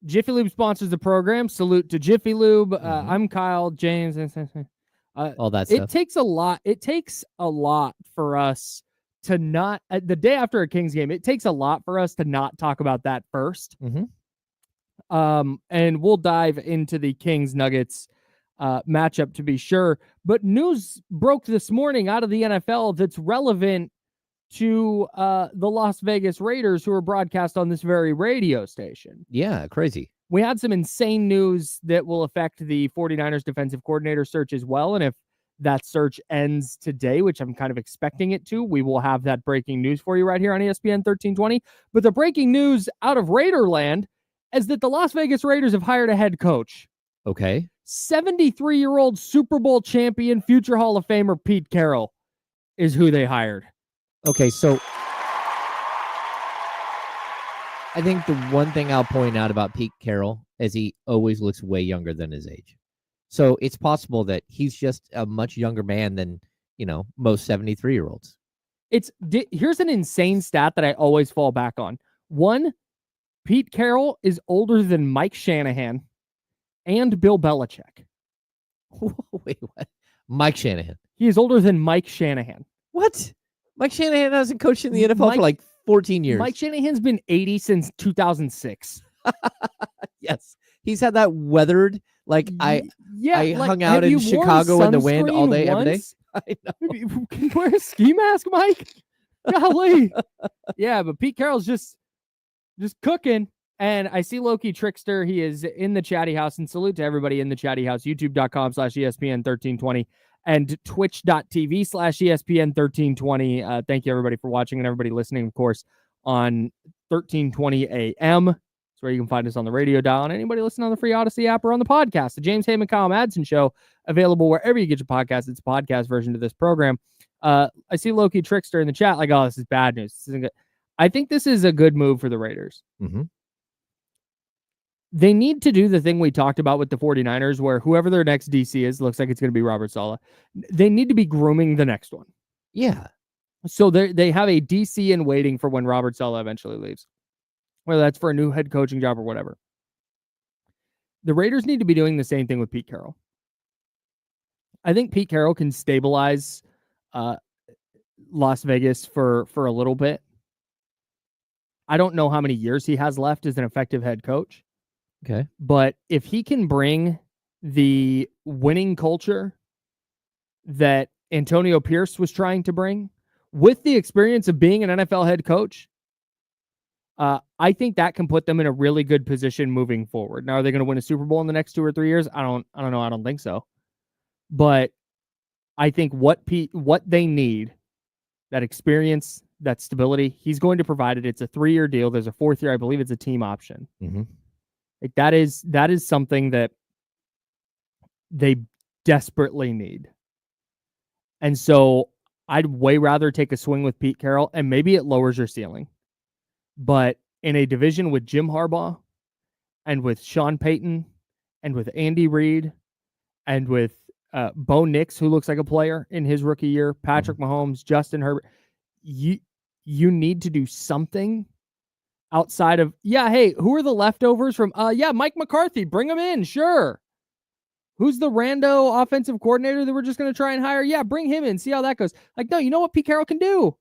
Jiffy Lube sponsors the program. Salute to Jiffy Lube. I'm Kyle, James. All that It stuff. takes a lot. It takes a lot for us to not, the day after a Kings game, it takes a lot for us to not talk about that first. And we'll dive into the Kings-Nuggets matchup to be sure. But news broke this morning out of the NFL that's relevant to the Las Vegas Raiders, who are broadcast on this very radio station. Yeah, crazy. We had some insane news that will affect the 49ers defensive coordinator search as well. And if that search ends today, which I'm kind of expecting it to, we will have that breaking news for you right here on ESPN 1320. But the breaking news out of Raiderland is that the Las Vegas Raiders have hired a head coach. Okay. 73-year-old Super Bowl champion, future Hall of Famer Pete Carroll is who they hired. Okay, so I think the one thing I'll point out about Pete Carroll is he always looks way younger than his age. So it's possible that he's just a much younger man than, most 73-year-olds. Here's an insane stat that I always fall back on. One, Pete Carroll is older than Mike Shanahan and Bill Belichick. Wait, what? Mike Shanahan. He is older than Mike Shanahan. What? Mike Shanahan hasn't coached in the NFL for like 14 years. Mike Shanahan's been 80 since 2006. Yes. He's had that weathered, I hung out in Chicago in the wind all day, every day. I know. You can wear a ski mask, Mike? Golly. Yeah, but Pete Carroll's just cooking. And I see Loki Trickster. He is in the chatty house. And salute to everybody in the chatty house. YouTube.com/ESPN1320 and Twitch.tv/ESPN1320. Thank you, everybody, for watching and everybody listening, of course, on 1320 AM. That's where you can find us on the radio dial. And anybody listening on the free Odyssey app or on the podcast, the James Heyman Kyle Madsen Show, available wherever you get your podcast. It's a podcast version of this program. I see Loki Trickster in the chat like, oh, this is bad news. This isn't good. I think this is a good move for the Raiders. They need to do the thing we talked about with the 49ers, where whoever their next DC is, looks like it's going to be Robert Saleh. They need to be grooming the next one. Yeah. So they have a DC in waiting for when Robert Saleh eventually leaves, whether that's for a new head coaching job or whatever. The Raiders need to be doing the same thing with Pete Carroll. I think Pete Carroll can stabilize Las Vegas for a little bit. I don't know how many years he has left as an effective head coach. Okay. But if he can bring the winning culture that Antonio Pierce was trying to bring with the experience of being an NFL head coach, I think that can put them in a really good position moving forward. Now, are they going to win a Super Bowl in the next 2 or 3 years? I don't know. I don't think so. But I think what they need, that experience, that stability, he's going to provide it. It's a 3-year deal. There's a 4th year. I believe it's a team option. Like that is something that they desperately need. And so I'd way rather take a swing with Pete Carroll, and maybe it lowers your ceiling. But in a division with Jim Harbaugh and with Sean Payton and with Andy Reid and with Bo Nix, who looks like a player in his rookie year, Patrick Mahomes, Justin Herbert, you need to do something outside of, hey, who are the leftovers from, Mike McCarthy, bring him in, sure. Who's the rando offensive coordinator that we're just going to try and hire? Yeah, bring him in, see how that goes. Like, no, you know what Pete Carroll can do?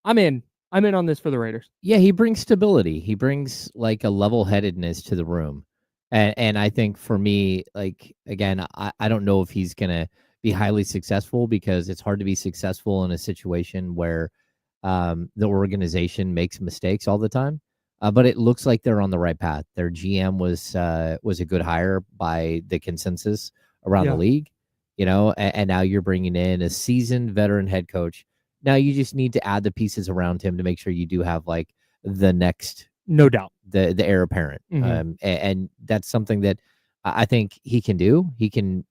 I'm in on this for the Raiders. Yeah, he brings stability. He brings like a level-headedness to the room. And I think for me, like, again, I don't know if he's going to be highly successful, because it's hard to be successful in a situation where the organization makes mistakes all the time. But it looks like they're on the right path. Their GM was a good hire by the consensus around the league, and now you're bringing in a seasoned veteran head coach. Now you just need to add the pieces around him to make sure you do have like the next, no doubt, the heir apparent. And that's something that I think he can do. He can,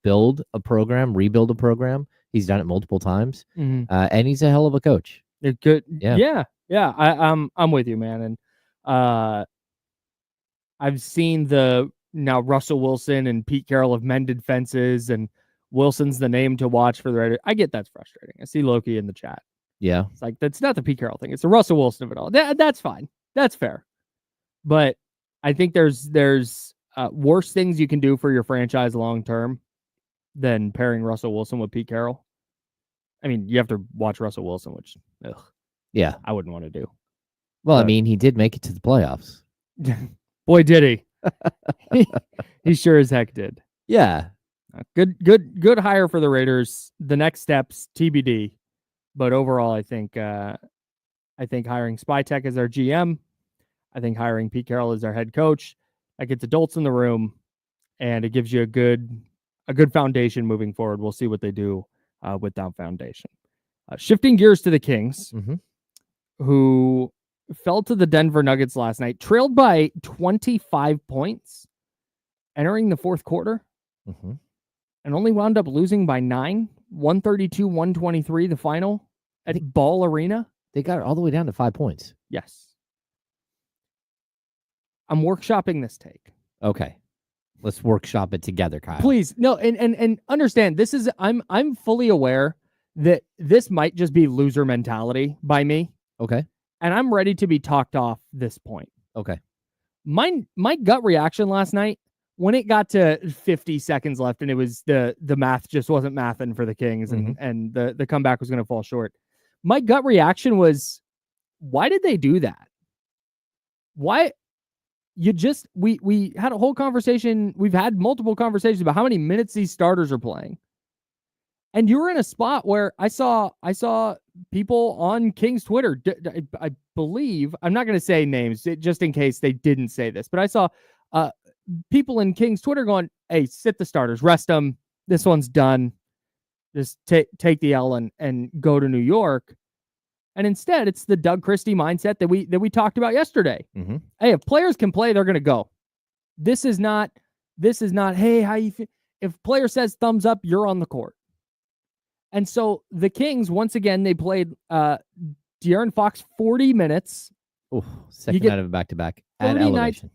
build a program, rebuild a program. He's done it multiple times, and he's a hell of a coach. They're good. Yeah. I'm with you, man. And I've seen now Russell Wilson and Pete Carroll have mended fences, and Wilson's the name to watch for the Raiders. I get that's frustrating. I see Loki in the chat. Yeah. It's like, that's not the Pete Carroll thing. It's the Russell Wilson of it all. That's fine. That's fair. But I think there's worse things you can do for your franchise long term than pairing Russell Wilson with Pete Carroll. I mean, you have to watch Russell Wilson, which Yeah. I wouldn't want to do. Well, I But- mean, he did make it to the playoffs. Boy, did he. He sure as heck did. Yeah. Good hire for the Raiders. The next steps TBD. But overall, I think hiring Spytek as our GM, I think hiring Pete Carroll as our head coach, that gets adults in the room, and it gives you a good foundation moving forward. We'll see what they do with that foundation. Shifting gears to the Kings, who fell to the Denver Nuggets last night, trailed by 25 points entering the fourth quarter, and only wound up losing by 9, 132-123, the final at Ball Arena. They got it all the way down to 5 points. Yes. I'm workshopping this take. Okay. Let's workshop it together, Kyle. Please. No, and understand, this is I'm fully aware that this might just be loser mentality by me. Okay. And I'm ready to be talked off this point. Okay. My gut reaction last night, when it got to 50 seconds left and it was the math just wasn't mathing for the Kings, and the comeback was going to fall short. My gut reaction was, why did they do that? Why? We had a whole conversation. We've had multiple conversations about how many minutes these starters are playing. And you were in a spot where I saw people on Kings Twitter, I believe, I'm not going to say names just in case they didn't say this, but I saw people in Kings Twitter going, hey, sit the starters, rest them. This one's done. Just take the L and go to New York. And instead, it's the Doug Christie mindset that we talked about yesterday. Hey, if players can play, they're going to go. This is not, hey, how you feel? If player says thumbs up, you're on the court. And so the Kings, once again, they played De'Aaron Fox 40 minutes. Second night of a back-to-back at elevation.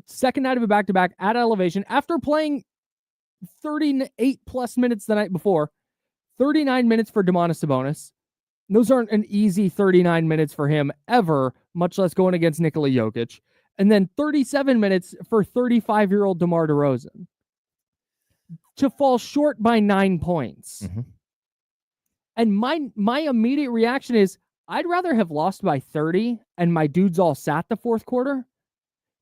Second night of a back-to-back at elevation after playing 38-plus minutes the night before. 39 minutes for Domantas Sabonis. Those aren't an easy 39 minutes for him ever, much less going against Nikola Jokic. And then 37 minutes for 35-year-old DeMar DeRozan. To fall short by 9 points. And my immediate reaction is, I'd rather have lost by 30 and my dudes all sat the fourth quarter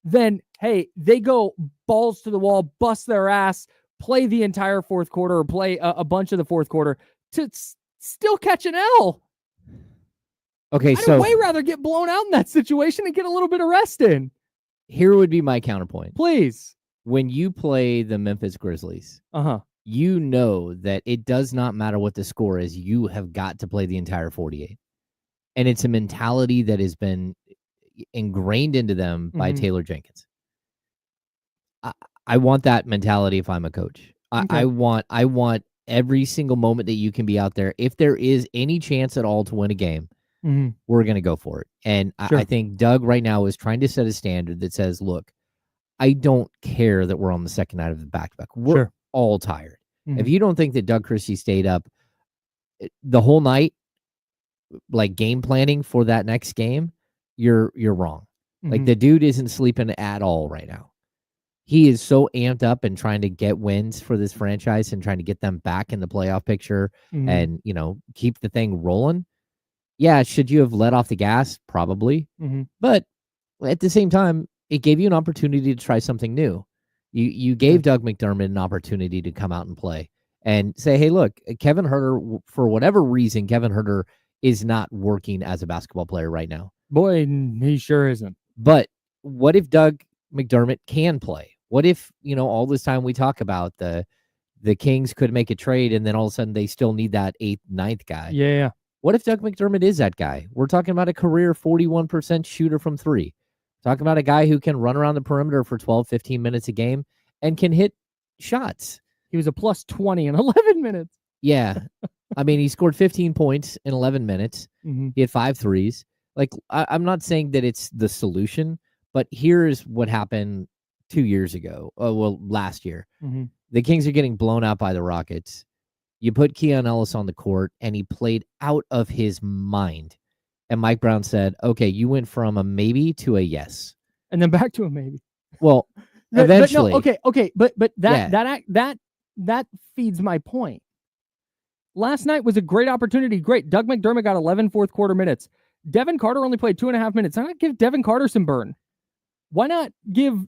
than, hey, they go balls to the wall, bust their ass, play the entire fourth quarter or play a bunch of the fourth quarter to still catch an L. Okay, I'd way rather get blown out in that situation and get a little bit of rest in. Here would be my counterpoint. Please. When you play the Memphis Grizzlies, you know that it does not matter what the score is. You have got to play the entire 48. And it's a mentality that has been ingrained into them by Taylor Jenkins. I want that mentality if I'm a coach. I want every single moment that you can be out there. If there is any chance at all to win a game, we're going to go for it. And I think Doug right now is trying to set a standard that says, look, I don't care that we're on the second night of the back-to-back. We're all tired. If you don't think that Doug Christie stayed up the whole night, like game planning for that next game, you're wrong. Like the dude isn't sleeping at all right now. He is so amped up and trying to get wins for this franchise and trying to get them back in the playoff picture and, keep the thing rolling. Yeah, should you have let off the gas? Probably. But at the same time, it gave you an opportunity to try something new. You gave Doug McDermott an opportunity to come out and play and say, hey, look, Kevin Huerter, for whatever reason, Kevin Huerter is not working as a basketball player right now. Boy, he sure isn't. But what if Doug McDermott can play? What if, all this time we talk about the Kings could make a trade and then all of a sudden they still need that 8th, 9th guy? Yeah. What if Doug McDermott is that guy? We're talking about a career 41% shooter from 3. Talking about a guy who can run around the perimeter for 12, 15 minutes a game and can hit shots. He was a plus 20 in 11 minutes. Yeah. I mean, he scored 15 points in 11 minutes. He had 5 threes. Like, I'm not saying that it's the solution, but here's what happened 2 years ago. Last year. The Kings are getting blown out by the Rockets. You put Keon Ellis on the court, and he played out of his mind. And Mike Brown said, okay, you went from a maybe to a yes. and then back to a maybe. Well, eventually. But no, okay, but Yeah. that feeds my point. Last night was a great opportunity. Great. Doug McDermott got 11 fourth quarter minutes. Devin Carter only played 2.5 minutes. Why not give Devin Carter some burn? Why not give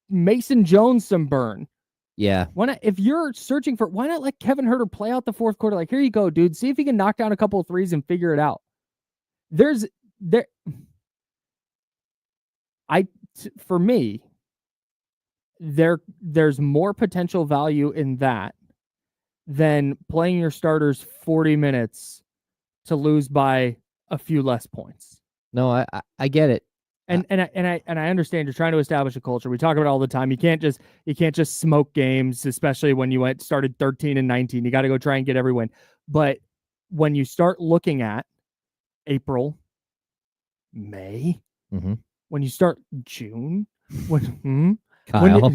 Mason Jones some burn? Yeah. Why not? If you're searching for, why not let Kevin Huerter play out the fourth quarter? Like, here you go, dude. See if he can knock down a couple of threes and figure it out. For me, there's more potential value in that than playing your starters 40 minutes to lose by a few less points. No, I get it. And I understand you're trying to establish a culture. We talk about it all the time. You can't just smoke games, especially when you started 13-19. You got to go try and get every win. But when you start looking at April, May, when you start June, Kyle.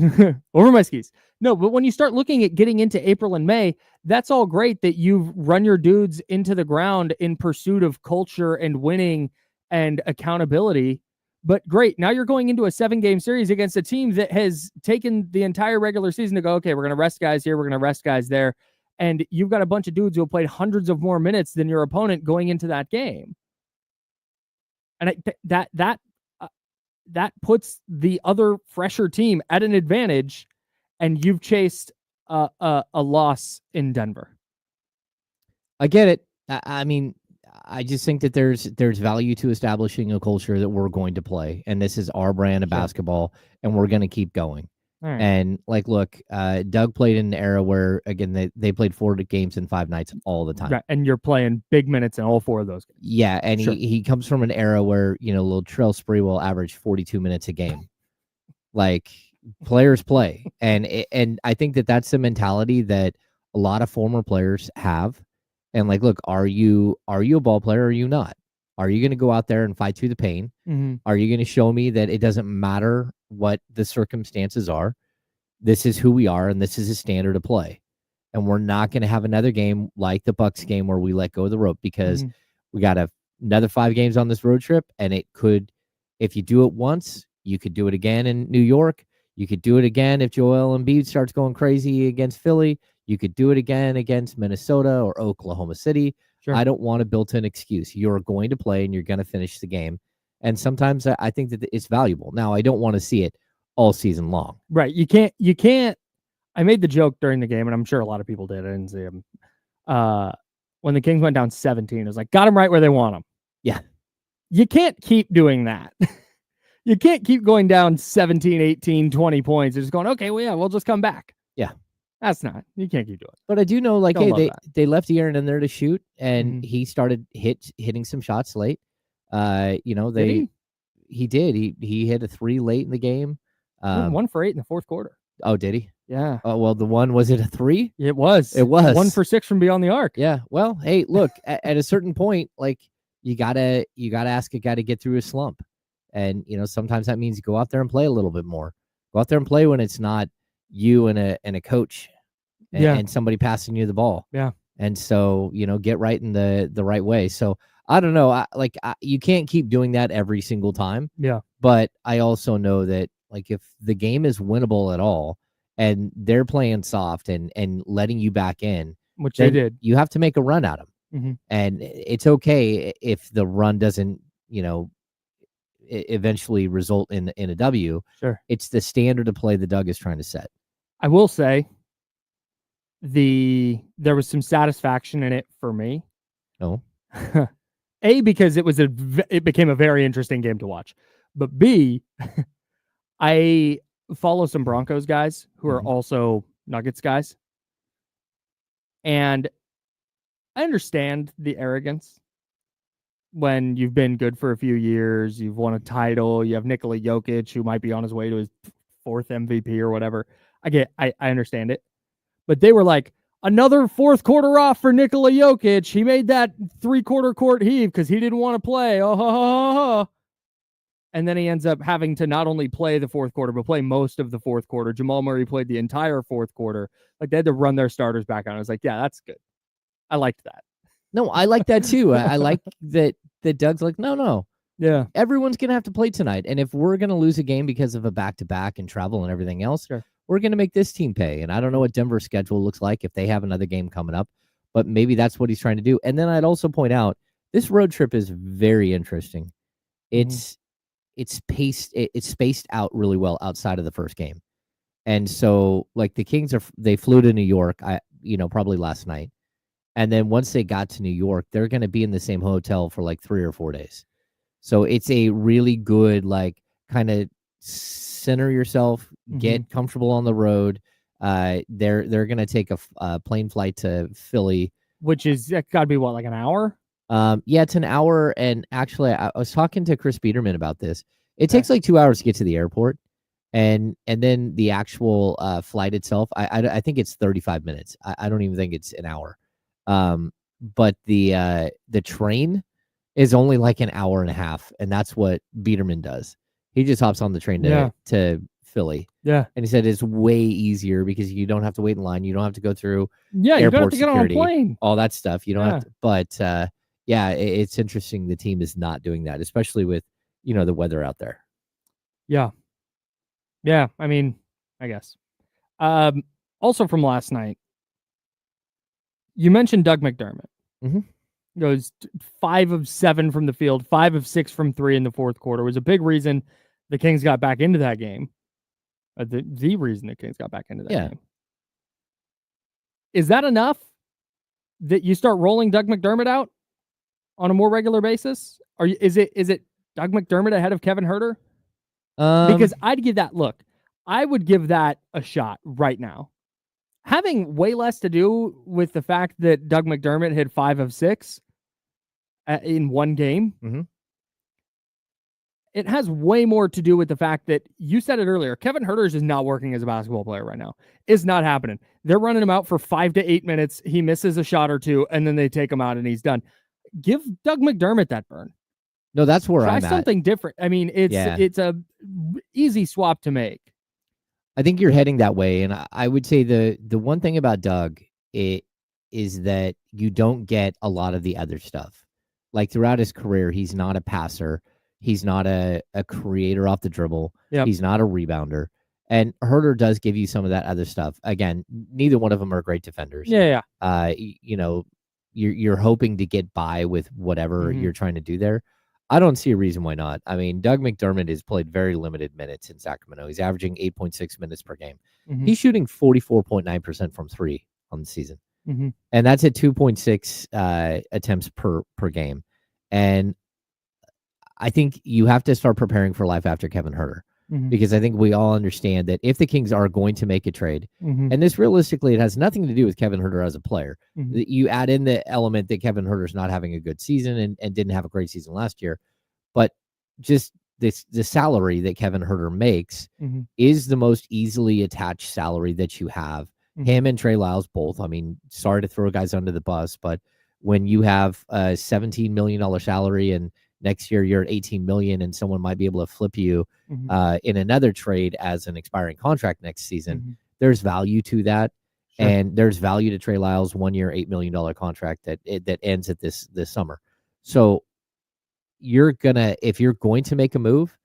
Over my skis. No, but when you start looking at getting into April and May, that's all great that you've run your dudes into the ground in pursuit of culture and winning and accountability. But great, now you're going into a 7-game series against a team that has taken the entire regular season to go, okay, we're going to rest guys here, we're going to rest guys there. And you've got a bunch of dudes who have played hundreds of more minutes than your opponent going into that game. And that puts the other fresher team at an advantage, and you've chased a loss in Denver. I get it. I mean, I just think that there's value to establishing a culture that we're going to play, and this is our brand of basketball, and we're going to keep going. Right. And like, look, Doug played in an era where, again, they played 4 games in 5 nights all the time. Right, and you're playing big minutes in all 4 of those games. Yeah, and he comes from an era where, little Latrell Sprewell averaged 42 minutes a game. Like, players play, and I think that's the mentality that a lot of former players have. And like, look, are you a ball player or are you not? Are you going to go out there and fight through the pain? Mm-hmm. Are you going to show me that it doesn't matter what the circumstances are? This is who we are, and this is a standard of play. And we're not going to have another game like the Bucks game where we let go of the rope, because we got another 5 games on this road trip, and it could, if you do it once, you could do it again in New York. You could do it again if Joel Embiid starts going crazy against Philly. You could do it again against Minnesota or Oklahoma City. Sure. I don't want a built-in excuse. You're going to play and you're going to finish the game. And sometimes I think that it's valuable. Now, I don't want to see it all season long. Right. You can't. I made the joke during the game, and I'm sure a lot of people did. I didn't see him. When the Kings went down 17, it was like, got them right where they want them. Yeah. You can't keep doing that. You can't keep going down 17, 18, 20 points and just going, okay, well, yeah, we'll just come back. Yeah. That's not. You can't keep doing it. But I do know, like, hey, they left Aaron in there to shoot, and he started hitting some shots late. He did. He hit a 3 late in the game. 1 for 8 in the fourth quarter. Oh, did he? Yeah. Oh, well, the one, was it a 3? It was. 1 for 6 from beyond the arc. Yeah. Well, hey, look, at a certain point, like, you gotta ask a guy to get through a slump, and sometimes that means go out there and play a little bit more. Go out there and play when it's not you and a coach and somebody passing you the ball. Yeah. And so, get right in the right way. So I don't know. You can't keep doing that every single time. Yeah. But I also know that, like, if the game is winnable at all and they're playing soft and letting you back in, which they did, you have to make a run at them. Mm-hmm. And it's okay if the run doesn't, eventually result in a W. Sure. It's the standard of play that Doug is trying to set. I will say there was some satisfaction in it for me. Oh. A, because it became a very interesting game to watch. But B, I follow some Broncos guys who are also Nuggets guys. And I understand the arrogance when you've been good for a few years, you've won a title, you have Nikola Jokic, who might be on his way to his 4th MVP or whatever. I understand it. But they were like, another 4th quarter off for Nikola Jokic. He made that 3-quarter court heave because he didn't want to play. And then he ends up having to not only play the 4th quarter, but play most of the 4th quarter. Jamal Murray played the entire 4th quarter. Like, they had to run their starters back on. I was like, yeah, that's good. I liked that. No, I like that too. I like that Doug's like, no. Yeah. Everyone's going to have to play tonight. And if we're going to lose a game because of a back-to-back and travel and everything else, Sure. we're going to make this team pay. And I don't know what Denver's schedule looks like if they have another game coming up, but maybe that's what he's trying to do. And then I'd also point out, this road trip is very interesting. It's spaced out really well outside of the first game. And so like the Kings they flew to New York, probably last night. And then once they got to New York, they're going to be in the same hotel for like 3 or 4 days. So it's a really good, like, kind of center yourself, get comfortable on the road. They're going to take a plane flight to Philly, which is got to be what, like an hour? Yeah, it's an hour. And actually, I was talking to Chris Biederman about this. It takes like 2 hours to get to the airport, and then the actual flight itself, I think it's 35 minutes. I don't even think it's an hour. But the train is only like an hour and a half, and that's what Biederman does. He just hops on the train to Philly. Yeah. And he said it's way easier because you don't have to wait in line. You don't have to go through you don't have to security, get on a plane. all that stuff. You don't have to, but it's interesting the team is not doing that, especially with, the weather out there. Yeah. Yeah, I mean, I guess. Also from last night, you mentioned Doug McDermott. Goes 5 of 7 from the field, 5 of 6 from 3 in the fourth quarter. It was a big reason the Kings got back into that game. The reason the Kings got back into that game. Is that enough that you start rolling Doug McDermott out on a more regular basis? Is it Doug McDermott ahead of Kevin Huerter? Because I would give that a shot right now. Having way less to do with the fact that Doug McDermott hit 5 of 6 in one game. It has way more to do with the fact that you said it earlier. Kevin Huerter is not working as a basketball player right now. It's not happening. They're running him out for 5 to 8 minutes. He misses a shot or two, and then they take him out, and he's done. Give Doug McDermott that burn. No, that's where I'm at. Try something different. I mean, it's a easy swap to make. I think you're heading that way, and I would say the one thing about Doug is that you don't get a lot of the other stuff. Like throughout his career, he's not a passer. He's not a creator off the dribble. He's not a rebounder. And Huerter does give you some of that other stuff. Again, neither one of them are great defenders. You're hoping to get by with whatever you're trying to do there. I don't see a reason why not. I mean, Doug McDermott has played very limited minutes in Sacramento. He's averaging 8.6 minutes per game. He's shooting 44.9% from 3 on the season. And that's at 2.6 attempts per game. And I think you have to start preparing for life after Kevin Huerter, because I think we all understand that if the Kings are going to make a trade, and this realistically, it has nothing to do with Kevin Huerter as a player. You add in the element that Kevin Huerter's not having a good season and didn't have a great season last year, but just the salary that Kevin Huerter makes is the most easily attached salary that you have. Him and Trey Lyles both. I mean, sorry to throw guys under the bus, but when you have a $17 million salary and next year you're at $18 million, and someone might be able to flip you in another trade as an expiring contract next season, there's value to that. Sure. And there's value to Trey Lyles' 1 year, $8 million contract that ends at this summer. So if you're going to make a move,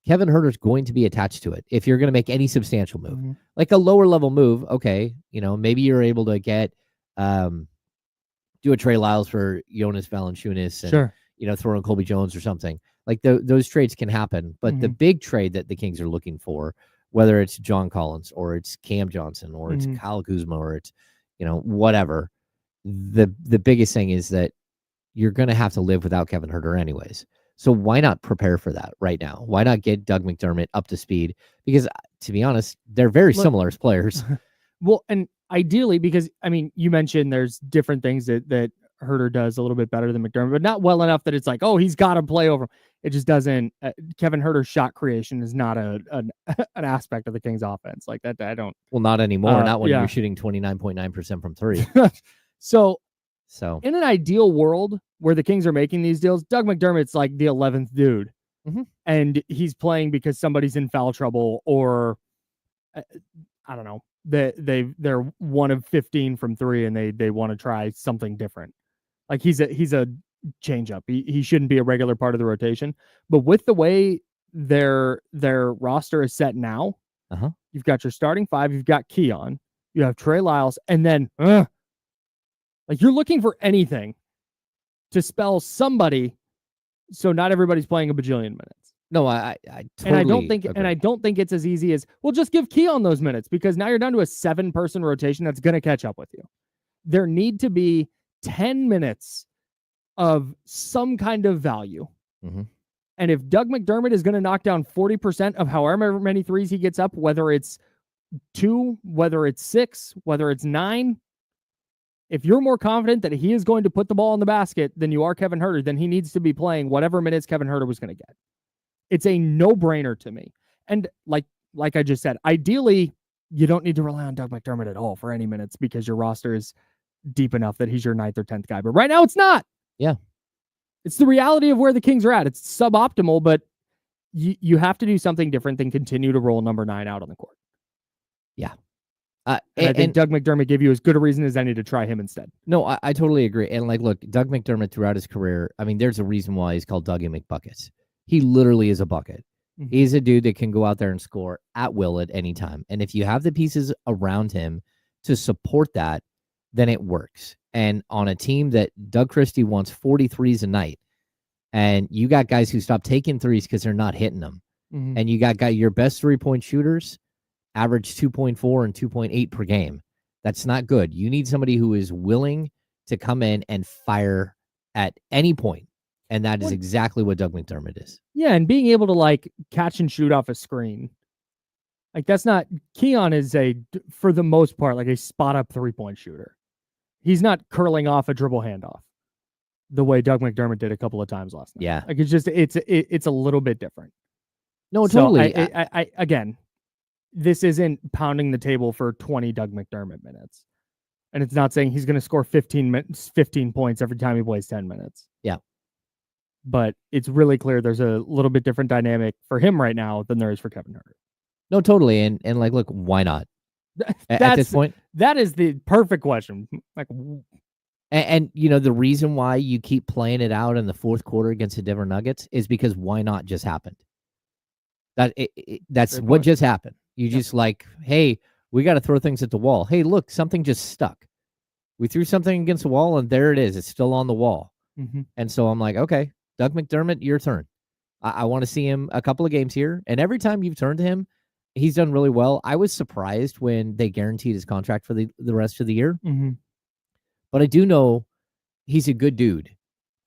Kevin Huerter's going to be attached to it. If you're going to make any substantial move, like a lower level move, okay, maybe you're able to get do a Trey Lyles for Jonas Valanciunas and throw in Colby Jones or something. Like those trades can happen, but the big trade that the Kings are looking for, whether it's John Collins or it's Cam Johnson or it's Kyle Kuzma or it's whatever, the biggest thing is that you're going to have to live without Kevin Huerter anyways. So why not prepare for that right now? Why not get Doug McDermott up to speed? Because to be honest, they're very similar as players. Well, and ideally, because I mean, you mentioned there's different things that Huerter does a little bit better than McDermott, but not well enough that it's like, oh, he's got to play over him. It just doesn't. Kevin Huerter's shot creation is not an aspect of the Kings offense like that. I don't. Well, not anymore. Not when you're shooting 29.9% from 3. So in an ideal world where the Kings are making these deals, Doug McDermott's like the 11th dude, and he's playing because somebody's in foul trouble, or I don't know. They're 1 of 15 from 3, and they want to try something different. Like he's a change up. He shouldn't be a regular part of the rotation. But with the way their roster is set now, you've got your starting five, you've got Keon, you have Trey Lyles, and then like you're looking for anything to spell somebody so not everybody's playing a bajillion minutes. No, I totally and I don't think agree. and I don't think it's as easy as, well, just give Keon those minutes, because now you're down to a 7-person rotation that's going to catch up with you. There need to be 10 minutes of some kind of value. And if Doug McDermott is going to knock down 40% of however many threes he gets up, whether it's 2, whether it's 6, whether it's 9, if you're more confident that he is going to put the ball in the basket than you are Kevin Huerter, then he needs to be playing whatever minutes Kevin Huerter was going to get. It's a no-brainer to me. And like I just said, ideally, you don't need to rely on Doug McDermott at all for any minutes, because your roster is deep enough that he's your 9th or 10th guy. But right now, it's not. Yeah. It's the reality of where the Kings are at. It's suboptimal, but you have to do something different than continue to roll number 9 out on the court. Yeah. And I think Doug McDermott gave you as good a reason as any to try him instead. No, I totally agree. And like, look, Doug McDermott throughout his career, I mean, there's a reason why he's called Dougie McBuckets. He literally is a bucket. He's a dude that can go out there and score at will at any time. And if you have the pieces around him to support that, then it works. And on a team that Doug Christie wants 43s a night, and you got guys who stop taking threes because they're not hitting them, and you got your best 3-point shooters average 2.4 and 2.8 per game. That's not good. You need somebody who is willing to come in and fire at any point. And that is exactly what Doug McDermott is. Yeah, and being able to like catch and shoot off a screen. Like that's not, Keon is for the most part, like a spot up 3-point shooter. He's not curling off a dribble handoff the way Doug McDermott did a couple of times last night. Yeah. Like it's a little bit different. No, totally. So I again, this isn't pounding the table for 20 Doug McDermott minutes. And it's not saying he's going to score 15 points every time he plays 10 minutes. Yeah. But it's really clear there's a little bit different dynamic for him right now than there is for Kevin Huerter. No, totally. And like, look, why not? At this point, that is the perfect question. Like, and you know, the reason why you keep playing it out in the fourth quarter against the Denver Nuggets is because why not just happened. That's what just happened. You just like, hey, we got to throw things at the wall. Hey, look, something just stuck. We threw something against the wall, and there it is. It's still on the wall. And so I'm like, okay, Doug McDermott, your turn. I want to see him a couple of games here. And every time you've turned to him, he's done really well. I was surprised when they guaranteed his contract for the rest of the year. But I do know he's a good dude.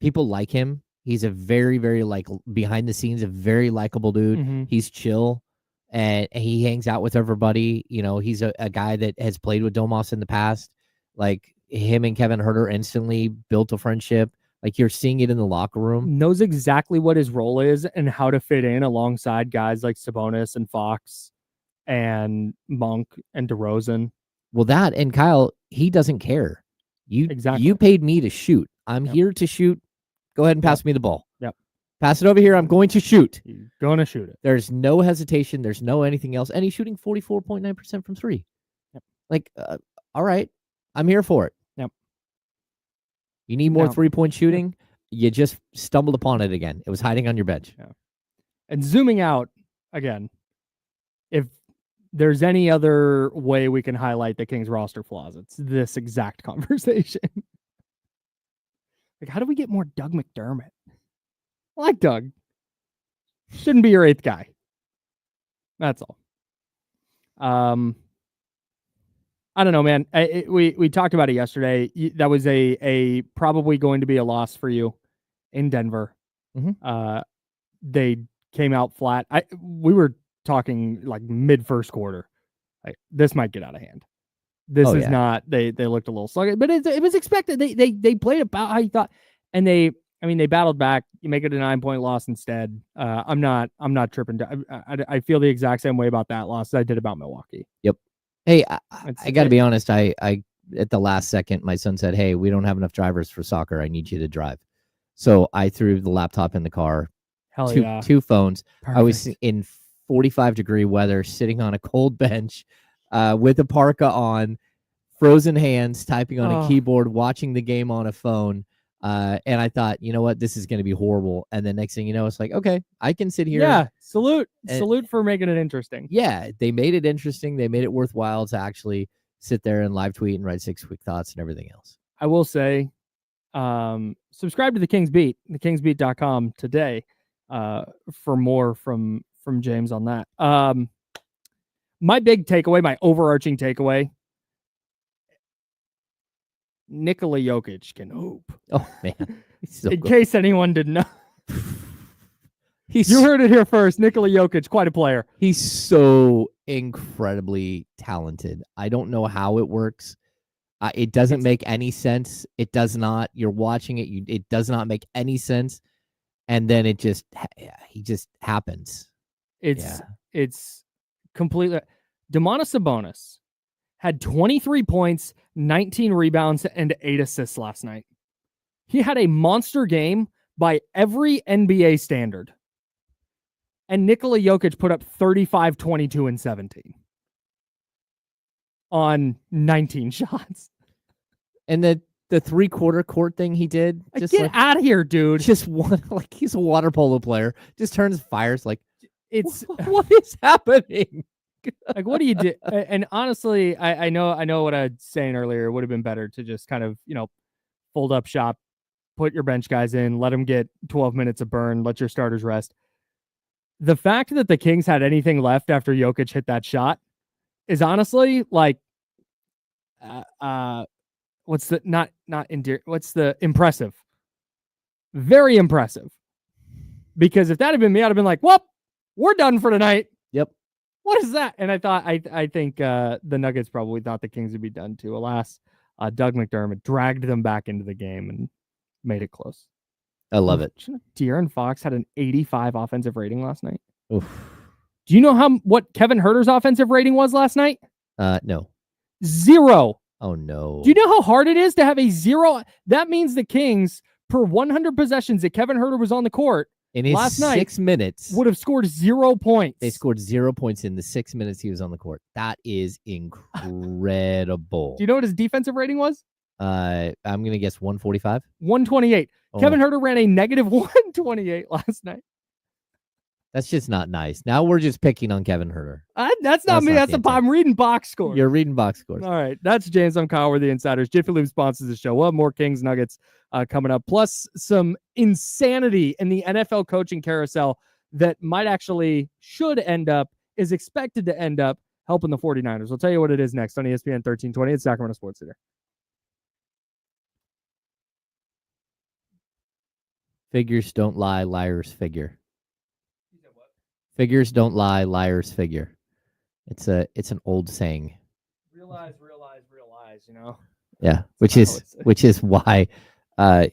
People like him. He's a very, very like behind the scenes, a very likable dude. He's chill and he hangs out with everybody. You know, he's a guy that has played with Domas in the past. Like him and Kevin Huerter instantly built a friendship. Like you're seeing it in the locker room. Knows exactly what his role is and how to fit in alongside guys like Sabonis and Fox and Monk and DeRozan. Well, that and Kyle, he doesn't care. You paid me to shoot. I'm here to shoot. Go ahead and pass me the ball. Pass it over here. I'm going to shoot. You're going to shoot it. There's no hesitation. There's no anything else. And he's shooting 44.9% from 3. Like, all right, I'm here for it. You need more 3-point shooting. You just stumbled upon it again. It was hiding on your bench. And zooming out again, if there's any other way we can highlight the Kings roster flaws, it's this exact conversation. Like, how do we get more Doug McDermott? I like Doug. Shouldn't be your 8th guy. That's all. I don't know, man. We talked about it yesterday. That was a probably going to be a loss for you in Denver. They came out flat. We were talking like mid first quarter. Like, this might get out of hand. This is not. They looked a little sluggish, but it was expected. They played about how you thought, and they battled back. You make it a 9-point loss instead. I'm not tripping. I feel the exact same way about that loss as I did about Milwaukee. Yep. Hey, I got to be honest. I at the last second, my son said, "Hey, we don't have enough drivers for soccer. I need you to drive." So I threw the laptop in the car. Two phones. Perfect. I was in 45-degree weather, sitting on a cold bench, with a parka on, frozen hands, typing on a keyboard, watching the game on a phone. And I thought, you know what, this is going to be horrible. And then next thing you know, it's like, okay, I can sit here. Yeah, salute and for making it interesting. Yeah, they made it interesting. They made it worthwhile to actually sit there and live tweet and write 6 quick thoughts and everything else. I will say, subscribe to the King's Beat, thekingsbeat.com today, for more from James on that. My big takeaway, my overarching takeaway, Nikola Jokic can hoop. Oh man, so in case anyone didn't know. You heard it here first. Nikola Jokic, quite a player. He's so incredibly talented. I don't know how it works. It doesn't make any sense. It does not. You're watching it. It does not make any sense. And then he just happens. It's completely. Domantas Sabonis had 23 points, 19 rebounds, and 8 assists last night. He had a monster game by every NBA standard. And Nikola Jokic put up 35, 22, and 17 on 19 shots. And the 3/4 court thing he did, just get out of here, dude. Just one, like he's a water polo player. Just turns fires like it's what is happening? Like, what do you do? And honestly, I know what I was saying earlier. It would have been better to just kind of, fold up shop, put your bench guys in, let them get 12 minutes of burn, let your starters rest. The fact that the Kings had anything left after Jokic hit that shot is honestly like, what's the impressive? Very impressive. Because if that had been me, I'd have been like, well, we're done for tonight. Yep. What is that? And I think the Nuggets probably thought the Kings would be done too. Alas, Doug McDermott dragged them back into the game and made it close. I love it. De'Aaron Fox had an 85 offensive rating last night. Oof. Do you know what Kevin Huerter's offensive rating was last night? No. 0. Oh no. Do you know how hard it is to have a 0? That means the Kings, per 100 possessions that Kevin Huerter was on the court in his last night, 6 minutes, would have scored 0 points. They scored 0 points in the 6 minutes he was on the court. That is incredible. Do you know what his defensive rating was? I'm gonna guess 145. 128. Oh. Kevin Huerter ran a negative 128 last night. That's just not nice. Now we're just picking on Kevin Huerter. That's not me. I'm reading box scores. You're reading box scores. All right. That's James. I'm Kyle. We're the Insiders. Jiffy Lube sponsors the show. We'll have more Kings Nuggets coming up, plus some insanity in the NFL coaching carousel that is expected to end up helping the 49ers. We'll tell you what it is next on ESPN 1320 at Sacramento Sports Center. Figures don't lie, liars figure. Figures don't lie, liars figure. It's an old saying. Realize, you know. Yeah, which is why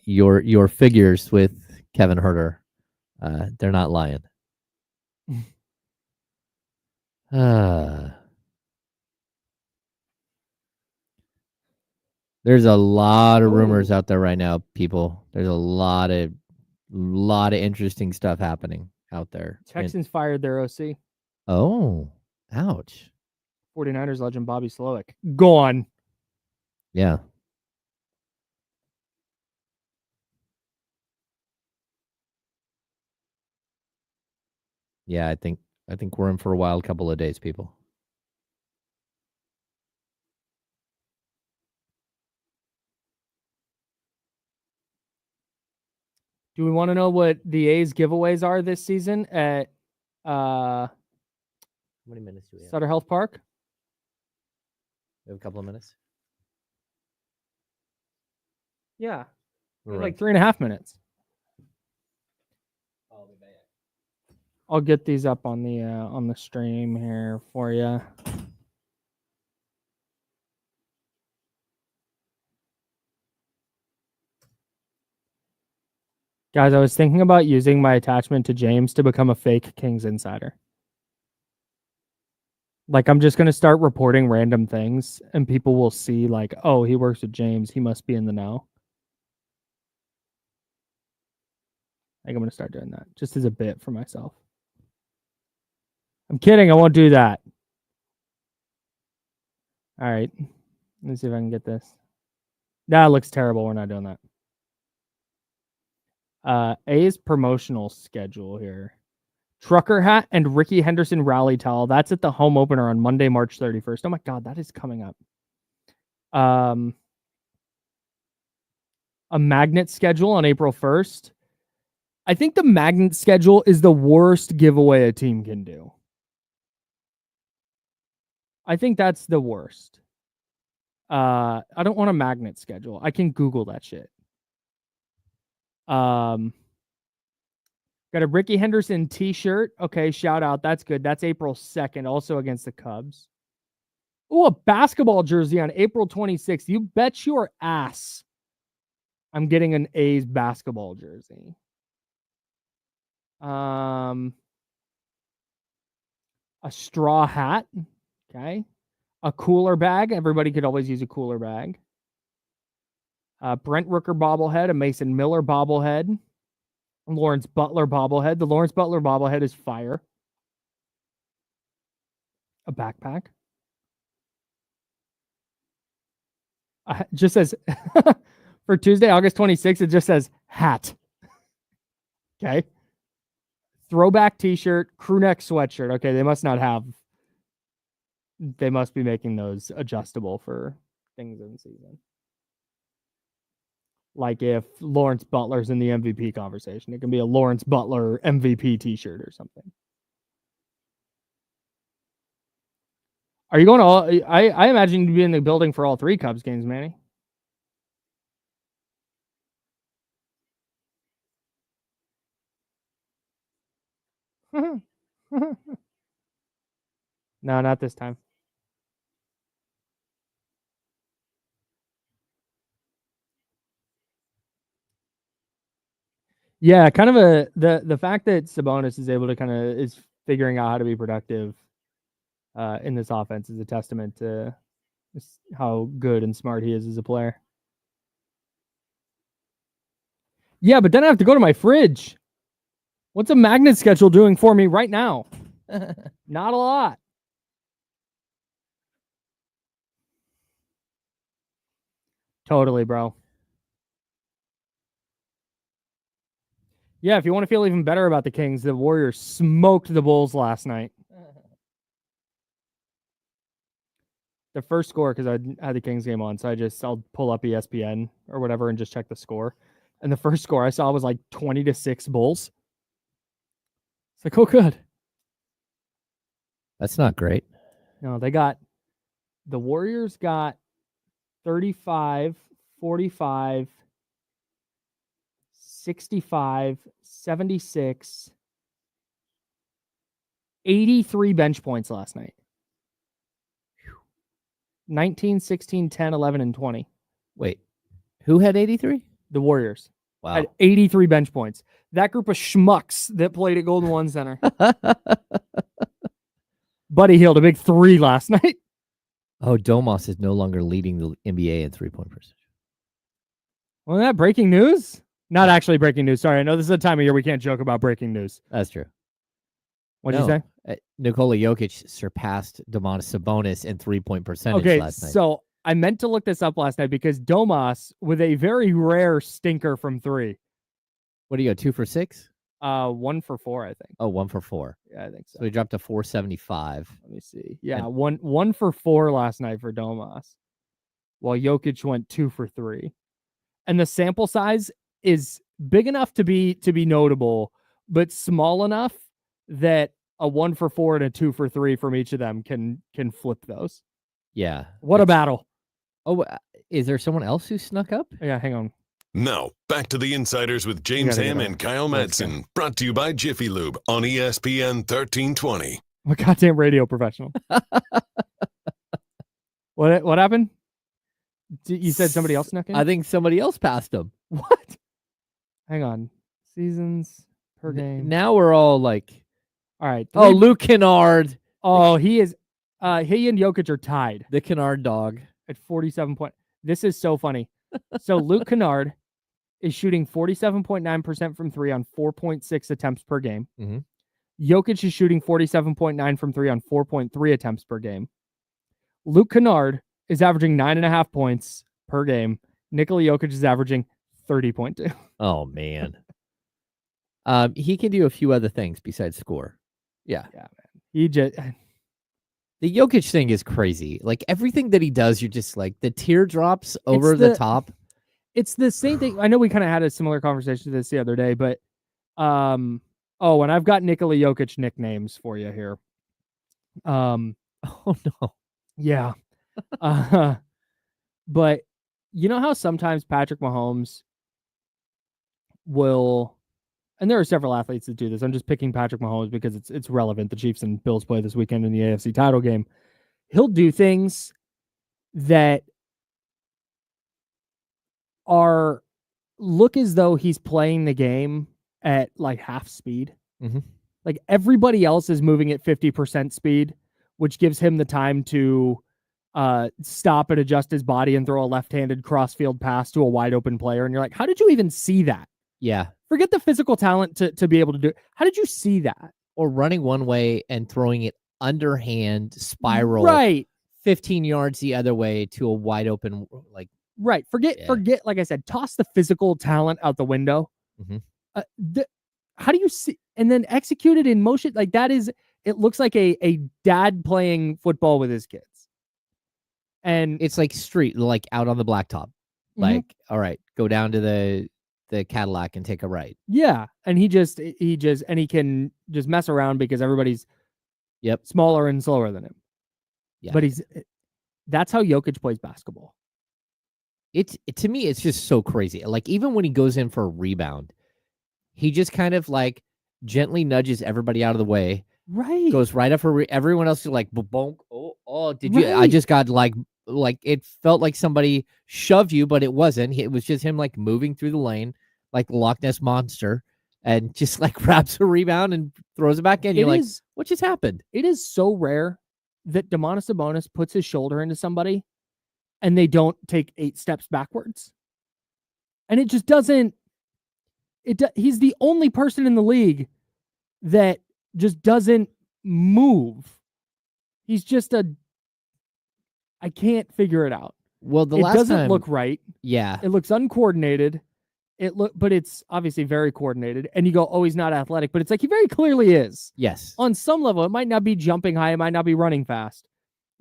your figures with Kevin Huerter, they're not lying. There's a lot of rumors out there right now, people. There's a lot of interesting stuff happening out there. Texans fired their OC. Oh, ouch. 49ers legend Bobby Slowick gone. Yeah. Yeah, I think we're in for a wild couple of days, people. Do we want to know what the A's giveaways are this season at how many minutes do we have? Sutter Health Park? We have a couple of minutes. Yeah. Like 3.5 minutes. I'll get these up on the stream here for you. Guys, I was thinking about using my attachment to James to become a fake Kings insider. Like, I'm just going to start reporting random things, and people will see, like, oh, he works with James. He must be in the know. I think I'm going to start doing that, just as a bit for myself. I'm kidding. I won't do that. All right. Let's see if I can get this. That looks terrible. We're not doing that. A's promotional schedule here. Trucker hat and Ricky Henderson rally towel. That's at the home opener on Monday, March 31st. Oh my God, that is coming up. A magnet schedule on April 1st. I think the magnet schedule is the worst giveaway a team can do. I think that's the worst. I don't want a magnet schedule. I can Google that shit. Got a Ricky Henderson t-shirt. Okay, shout out. That's good. That's April 2nd, also against the Cubs. Oh, a basketball jersey on April 26th. You bet your ass I'm getting an A's basketball jersey. A straw hat. Okay. A cooler bag. Everybody could always use a cooler bag. Brent Rooker bobblehead. A Mason Miller bobblehead. Lawrence Butler bobblehead. The Lawrence Butler bobblehead is fire. A backpack. Just says for Tuesday, August 26th, it just says hat. Okay. Throwback t-shirt, crew neck sweatshirt. Okay, they must be making those adjustable for things in season. Like if Lawrence Butler's in the MVP conversation, it can be a Lawrence Butler MVP t-shirt or something. Are you going to all? I imagine you'd be in the building for all 3 Cubs games, Manny. No, not this time. Yeah, kind of the fact that Sabonis is able to is figuring out how to be productive in this offense is a testament to how good and smart he is as a player. Yeah, but then I have to go to my fridge. What's a magnet schedule doing for me right now? Not a lot. Totally, bro. Yeah, if you want to feel even better about the Kings, the Warriors smoked the Bulls last night. The first score, because I had the Kings game on, so I'll pull up ESPN or whatever and just check the score. And the first score I saw was like 20-6 Bulls. It's like, oh, good. That's not great. No, the Warriors got 35, 45, 65, 76, 83 bench points last night. 19, 16, 10, 11, and 20. Wait, who had 83? The Warriors. Wow. Had 83 bench points. That group of schmucks that played at Golden One Center. Buddy Hield, a big 3 last night. Oh, Domas is no longer leading the NBA in 3-point percentage. Well, that breaking news? Not actually breaking news. Sorry, I know this is a time of year we can't joke about breaking news. That's true. What did you say? Nikola Jokic surpassed Domantas Sabonis in 3-point percentage last night. So I meant to look this up last night because Domas, with a very rare stinker from 3. What do you go, 2 for 6? 1 for 4, I think. Oh, 1 for 4. Yeah, I think so. So he dropped to 475. Let me see. Yeah, one for 4 last night for Domas, while Jokic went 2 for 3. And the sample size is big enough to be notable, but small enough that a 1 for 4 and a 2 for 3 from each of them can flip those. Yeah. What a battle. Oh, is there someone else who snuck up? Yeah, hang on. Now, back to the Insiders with James Ham and Kyle Madsen, brought to you by Jiffy Lube on ESPN 1320. I'm a goddamn radio professional. What happened? You said somebody else snuck in? I think somebody else passed him. What? Hang on. Seasons per game. Now we're all like, all right. Oh, Luke Kennard. Oh, he is. He and Jokic are tied. The Kennard dog at 47 point. This is so funny. So Luke Kennard is shooting 47.9% from 3 on 4.6 attempts per game. Mm-hmm. Jokic is shooting 47.9 from 3 on 4.3 attempts per game. Luke Kennard is averaging 9.5 points per game. Nikola Jokic is averaging 30.2. Oh, man. He can do a few other things besides score. Yeah. Yeah, man. He just The Jokic thing is crazy. Like everything that he does, you're just like the teardrops over the top. It's the same thing. I know we kind of had a similar conversation to this the other day, but and I've got Nikola Jokic nicknames for you here. Oh no. Yeah. But you know how sometimes Patrick Mahomes will, and there are several athletes that do this. I'm just picking Patrick Mahomes because it's relevant. The Chiefs and Bills play this weekend in the AFC title game. He'll do things that look as though he's playing the game at like half speed. Mm-hmm. Like everybody else is moving at 50% speed, which gives him the time to stop and adjust his body and throw a left-handed cross-field pass to a wide-open player. And you're like, how did you even see that? Yeah. Forget the physical talent to be able to do it. How did you see that? Or running one way and throwing it underhand spiral. Right. 15 yards the other way to a wide open, like. Right. Forget, like I said, toss the physical talent out the window. Mm-hmm. How do you see, and then execute it in motion? Like that is, it looks like a dad playing football with his kids. And it's like street, like out on the blacktop. Like, all right, go down to the Cadillac and take a right. Yeah. And he can just mess around because everybody's smaller and slower than him. Yeah. But that's how Jokic plays basketball. To me, it's just so crazy. Like even when he goes in for a rebound, he just kind of like gently nudges everybody out of the way. Right. Goes right up for everyone else. Is like, bonk. Oh, did you? I just got like it felt like somebody shoved you, but it wasn't. It was just him like moving through the lane like the Loch Ness Monster and just like grabs a rebound and throws it back in. You're like, what just happened? It is so rare that Domantas Sabonis puts his shoulder into somebody and they don't take 8 steps backwards. And it just doesn't. He's the only person in the league that just doesn't move. He's just I can't figure it out. Well, it doesn't look right. Yeah. It looks uncoordinated. But it's obviously very coordinated. And you go, oh, he's not athletic, but it's like he very clearly is. Yes. On some level, it might not be jumping high, it might not be running fast,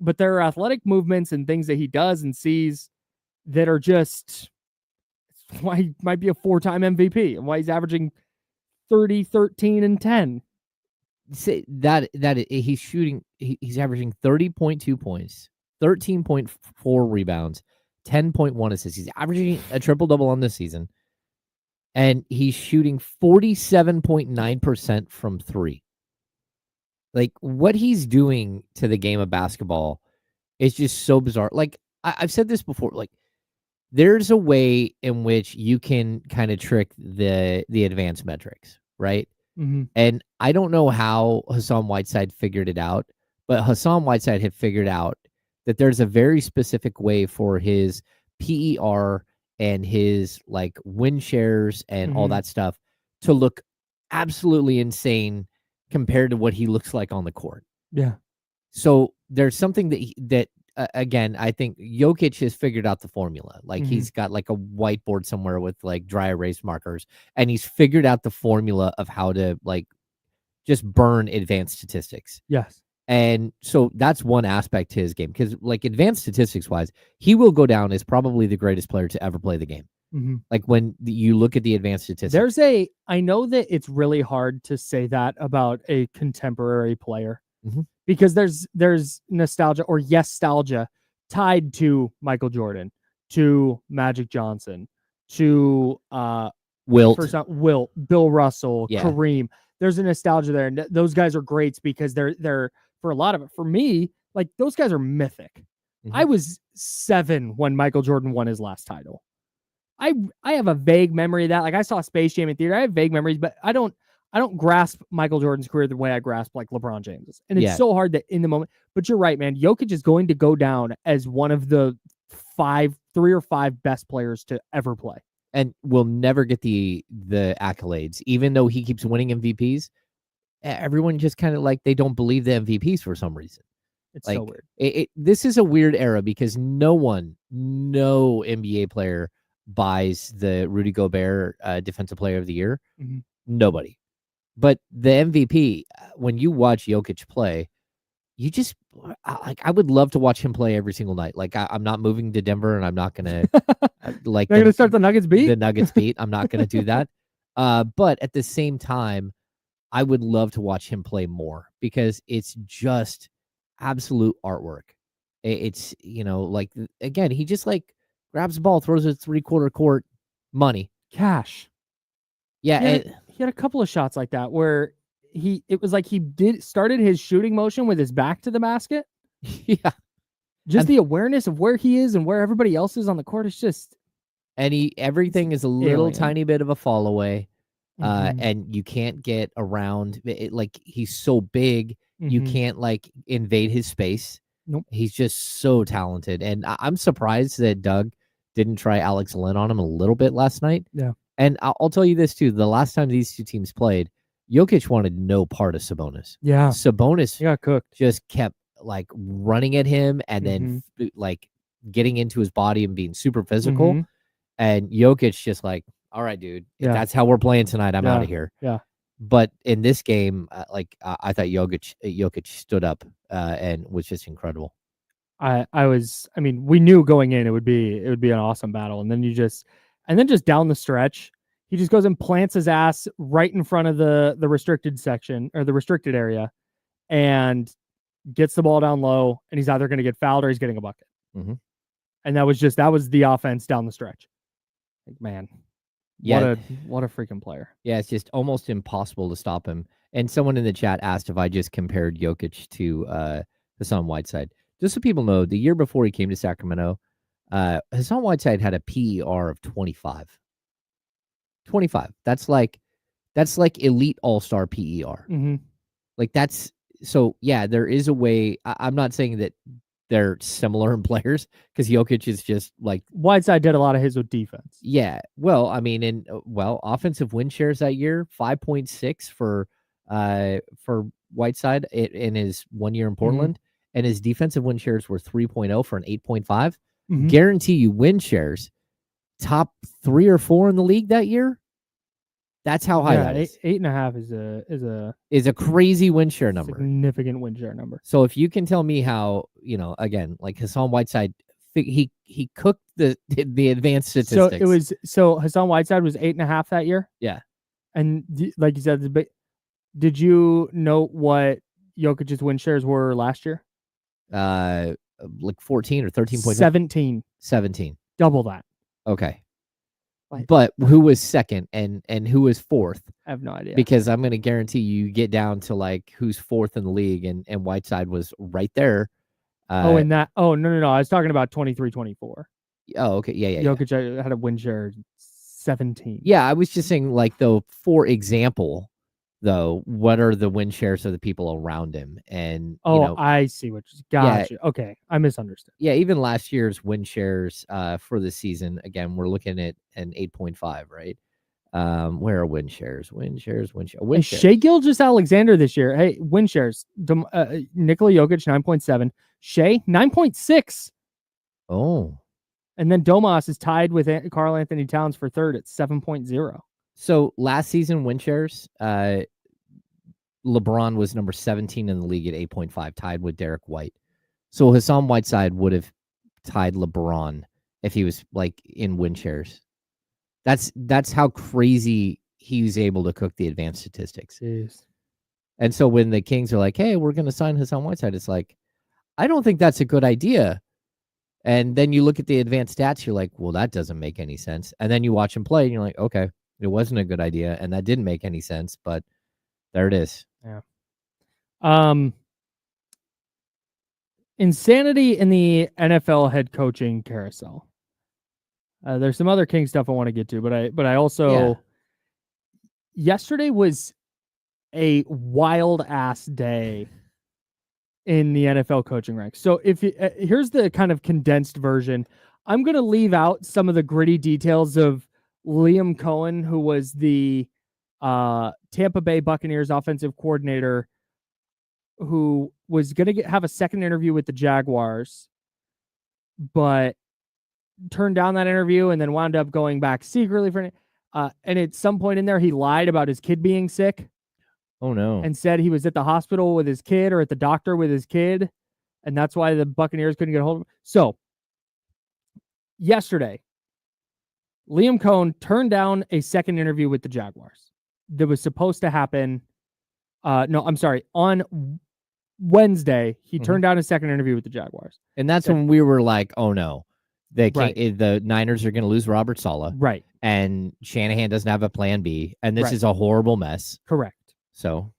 but there are athletic movements and things that he does and sees that are just why he might be a 4-time MVP and why he's averaging 30, 13, and 10. Say that he's shooting, he's averaging 30.2 points, 13.4 rebounds, 10.1 assists. He's averaging a triple-double on this season. And he's shooting 47.9% from 3. Like what he's doing to the game of basketball is just so bizarre. Like I've said this before, like there's a way in which you can kind of trick the advanced metrics, right? Mm-hmm. And I don't know how Hassan Whiteside figured it out, but Hassan Whiteside had figured out that there's a very specific way for his PER and his like win shares and all that stuff to look absolutely insane compared to what he looks like on the court. Yeah. So there's something that again, I think Jokic has figured out the formula. Like he's got like a whiteboard somewhere with like dry erase markers, and he's figured out the formula of how to like just burn advanced statistics. Yes. And so that's one aspect to his game, because like advanced statistics wise, he will go down as probably the greatest player to ever play the game. Mm-hmm. Like when you look at the advanced statistics, I know that it's really hard to say that about a contemporary player because there's nostalgia or yes-stalgia tied to Michael Jordan, to Magic Johnson, to Wilt, Bill Russell, Kareem. There's a nostalgia there, and those guys are greats because they're for a lot of it. For me, like those guys are mythic. I was 7 when Michael Jordan won his last title. I have a vague memory of that. Like I saw Space Jam in theater. I have vague memories, but I don't grasp Michael Jordan's career the way I grasp like LeBron James's. And it's so hard that in the moment. But you're right, man. Jokic is going to go down as one of the 3 or 5 best players to ever play. And will never get the accolades, even though he keeps winning MVPs. Everyone just kind of like they don't believe the MVPs for some reason. It's like, so weird. This is a weird era because no NBA player buys the Rudy Gobert Defensive Player of the Year. Nobody. But the MVP, when you watch Jokic play, you just I would love to watch him play every single night. Like I'm not moving to Denver, and I'm not gonna like They're gonna start the Nuggets beat. The Nuggets beat. I'm not gonna do that. But at the same time, I would love to watch him play more because it's just absolute artwork. It's like again, he just like grabs the ball, throws it 3/4 court, money, cash. Yeah, he had a couple of shots like that where it was like he started his shooting motion with his back to the basket. Yeah. Just the awareness of where he is and where everybody else is on the court is just. And everything is a little tiny bit of a fall away. And you can't get around it. Like he's so big, you can't like invade his space. Nope. He's just so talented. And I'm surprised that Doug didn't try Alex Len on him a little bit last night. Yeah. And I'll tell you this too. The last time these two teams played, Jokic wanted no part of Sabonis. Yeah. Sabonis he got cooked. Just kept like running at him and then like getting into his body and being super physical. And Jokic just like, all right, dude, if that's how we're playing tonight, I'm out of here. Yeah. But in this game, I thought Jokic stood up and was just incredible. We knew going in it would be an awesome battle, and then just down the stretch, he just goes and plants his ass right in front of the restricted section or the restricted area, and gets the ball down low, and he's either going to get fouled or he's getting a bucket. And that was the offense down the stretch. Like, man, what a freaking player. Yeah, it's just almost impossible to stop him. And someone in the chat asked if I just compared Jokic to Hassan Whiteside. Just so people know, the year before he came to Sacramento, Hassan Whiteside had a PER of 25. 25. That's like elite all-star PER. Like that's so. Yeah, there is a way. I'm not saying that they're similar in players because Jokic is just like Whiteside did a lot of his with defense. Yeah, well, I mean, offensive win shares that year 5.6 for Whiteside in his 1 year in Portland, and his defensive win shares were 3.0 for an 8.5. Guarantee you win shares top 3 or 4 in the league that year. That's how high that is. 8.5 is a crazy win share number. Significant win share number. So if you can tell me how, again, like Hassan Whiteside, he cooked the advanced statistics. So Hassan Whiteside was 8.5 that year. Yeah. And like you said, did you know what Jokic's win shares were last year? Like 14 or 13. 17. Double that. Okay. But who was second and who was fourth? I have no idea. Because I'm going to guarantee you get down to like who's fourth in the league, and Whiteside was right there. No. I was talking about 23-24. Oh, okay. Yeah. Jokic had a win share 17. Yeah, I was just saying, like, though, for example, though, what are the win shares of the people around him? And I see what you got. Okay, I misunderstood. Yeah, even last year's win shares for the season, again, we're looking at an 8.5, right? Where are win shares? Shai Gilgeous-Alexander this year. Hey, win shares. Nikola Jokic 9.7. Shai 9.6. Oh. And then Domas is tied with Karl Anthony Towns for third at 7.0. So last season win shares, LeBron was number 17 in the league at 8.5, tied with Derek White. So Hassan Whiteside would have tied LeBron if he was like in win shares. That's how crazy he was able to cook the advanced statistics. Jeez. And so when the Kings are like, hey, we're going to sign Hassan Whiteside, it's like, I don't think that's a good idea. And then you look at the advanced stats, you're like, well, that doesn't make any sense. And then you watch him play and you're like, okay, it wasn't a good idea. And that didn't make any sense, but there it is. Yeah. Insanity in the NFL head coaching carousel. There's some other King stuff I want to get to, but I also yesterday was a wild ass day in the NFL coaching ranks. So here's the kind of condensed version. I'm going to leave out some of the gritty details of Liam Cohen, who was the Tampa Bay Buccaneers offensive coordinator, who was going to have a second interview with the Jaguars, but turned down that interview and then wound up going back secretly for and at some point in there, he lied about his kid being sick. Oh, no. and said he was at the hospital with his kid or at the doctor with his kid, and that's why the Buccaneers couldn't get a hold of him. So, yesterday, Liam Cohn turned down a second interview with the Jaguars that was supposed to happen. On Wednesday, he turned down a second interview with the Jaguars. And that's when we were like, oh, no. The Niners are going to lose Robert Saleh. Right. And Shanahan doesn't have a plan B. And this Right. is a horrible mess. Correct. So.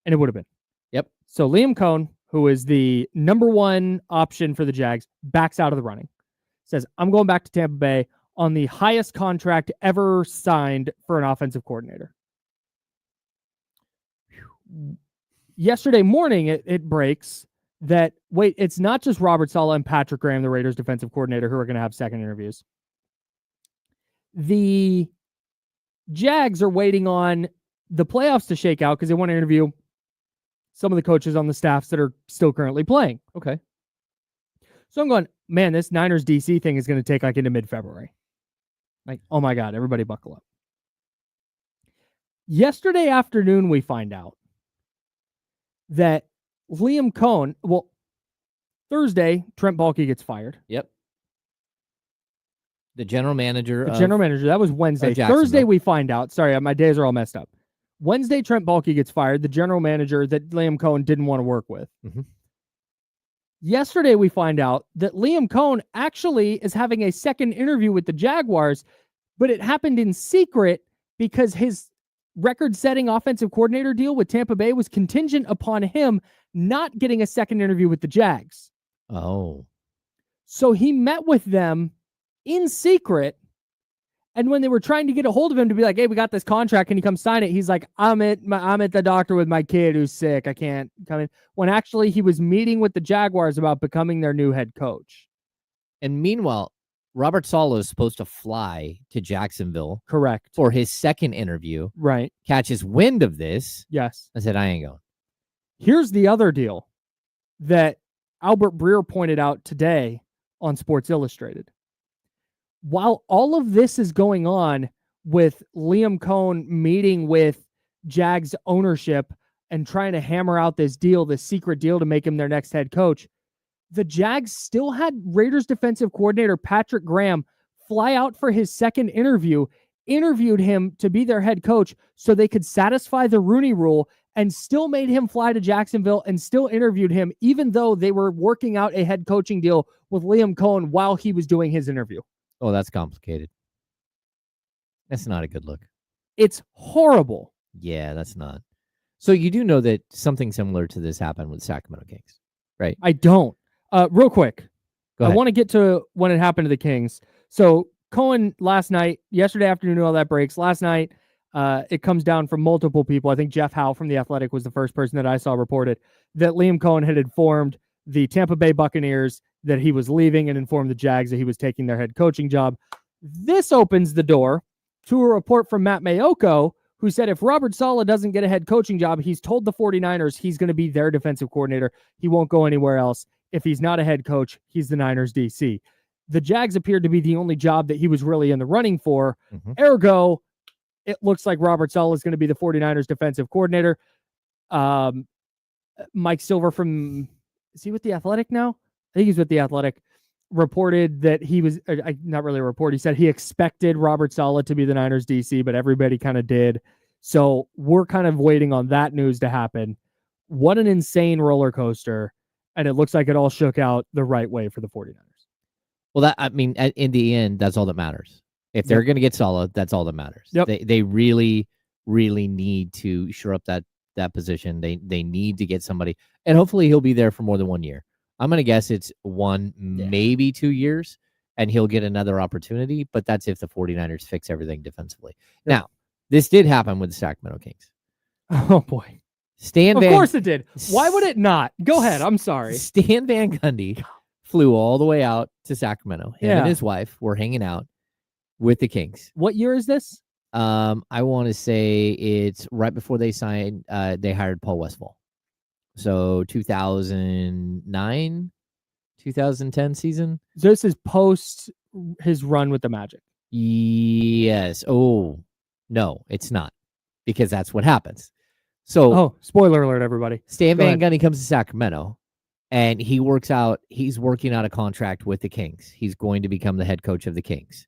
And it would have been. Yep. So Liam Cohn, who is the number one option for the Jags, backs out of the running. Says, I'm going back to Tampa Bay on the highest contract ever signed for an offensive coordinator. Yesterday morning, it breaks that, wait, it's not just Robert Saleh and Patrick Graham, the Raiders defensive coordinator, who are going to have second interviews. The Jags are waiting on the playoffs to shake out because they want to interview some of the coaches on the staffs that are still currently playing. Okay. So I'm going, man, this Niners DC thing is going to take like into mid-February. Like, oh my God, everybody buckle up. Yesterday afternoon, we find out that Liam Cohn, Thursday, Trent Baalke gets fired. Yep. The general manager. That was Wednesday. Thursday, we find out. Sorry, my days are all messed up. Wednesday, Trent Baalke gets fired, the general manager that Liam Cohn didn't want to work with. Mm-hmm. Yesterday, we find out that Liam Cohn actually is having a second interview with the Jaguars, but it happened in secret because his record-setting offensive coordinator deal with Tampa Bay was contingent upon him not getting a second interview with the Jags. Oh. So he met with them in secret, and when they were trying to get a hold of him to be like, hey, we got this contract, can you come sign it? He's like, I'm at the doctor with my kid who's sick. I can't come in. When actually he was meeting with the Jaguars about becoming their new head coach. And meanwhile, Robert Saleh is supposed to fly to Jacksonville. Correct. For his second interview. Right. Catches wind of this. Yes. I said, I ain't going. Here's the other deal that Albert Breer pointed out today on Sports Illustrated. While all of this is going on with Liam Cohn meeting with Jags ownership and trying to hammer out this deal, this secret deal to make him their next head coach, the Jags still had Raiders defensive coordinator Patrick Graham fly out for his second interview, interviewed him to be their head coach so they could satisfy the Rooney Rule, and still made him fly to Jacksonville and still interviewed him, even though they were working out a head coaching deal with Liam Cohn while he was doing his interview. Oh, that's complicated. That's not a good look. It's horrible. Yeah, that's not. So you do know that something similar to this happened with Sacramento Kings, right? I don't. Real quick, Go ahead. I want to get to when it happened to the Kings. So Cohen yesterday afternoon, all that breaks. Last night, it comes down from multiple people. I think Jeff Howe from The Athletic was the first person that I saw reported that Liam Cohn had informed the Tampa Bay Buccaneers that he was leaving and informed the Jags that he was taking their head coaching job. This opens the door to a report from Matt Mayoko, who said if Robert Saleh doesn't get a head coaching job, he's told the 49ers he's going to be their defensive coordinator. He won't go anywhere else. If he's not a head coach, he's the Niners DC. The Jags appeared to be the only job that he was really in the running for. Mm-hmm. Ergo, it looks like Robert Saleh is going to be the 49ers defensive coordinator. Mike Silver is he with The Athletic now? I think he's with The Athletic. Reported that he was, not really a report, he said he expected Robert Saleh to be the Niners DC, but everybody kind of did. So we're kind of waiting on that news to happen. What an insane roller coaster. And it looks like it all shook out the right way for the 49ers. Well, in the end, that's all that matters. If they're going to get Saleh, that's all that matters. Yep. They really, really need to shore up that position. They need to get somebody, and hopefully he'll be there for more than 1 year. I'm going to guess it's maybe 2 years, and he'll get another opportunity, but that's if the 49ers fix everything defensively. Yep. Now, this did happen with the Sacramento Kings. Oh, boy. Of course it did. Why would it not? Go ahead. I'm sorry. Stan Van Gundy flew all the way out to Sacramento. Him and his wife were hanging out with the Kings. What year is this? I want to say it's right before they signed. They hired Paul Westphal. So 2009, 2010 season. So this is post his run with the Magic. Yes. Oh, no, it's not, because that's what happens. So, spoiler alert, everybody. Stan Van Gundy comes to Sacramento, and he's working out a contract with the Kings. He's going to become the head coach of the Kings.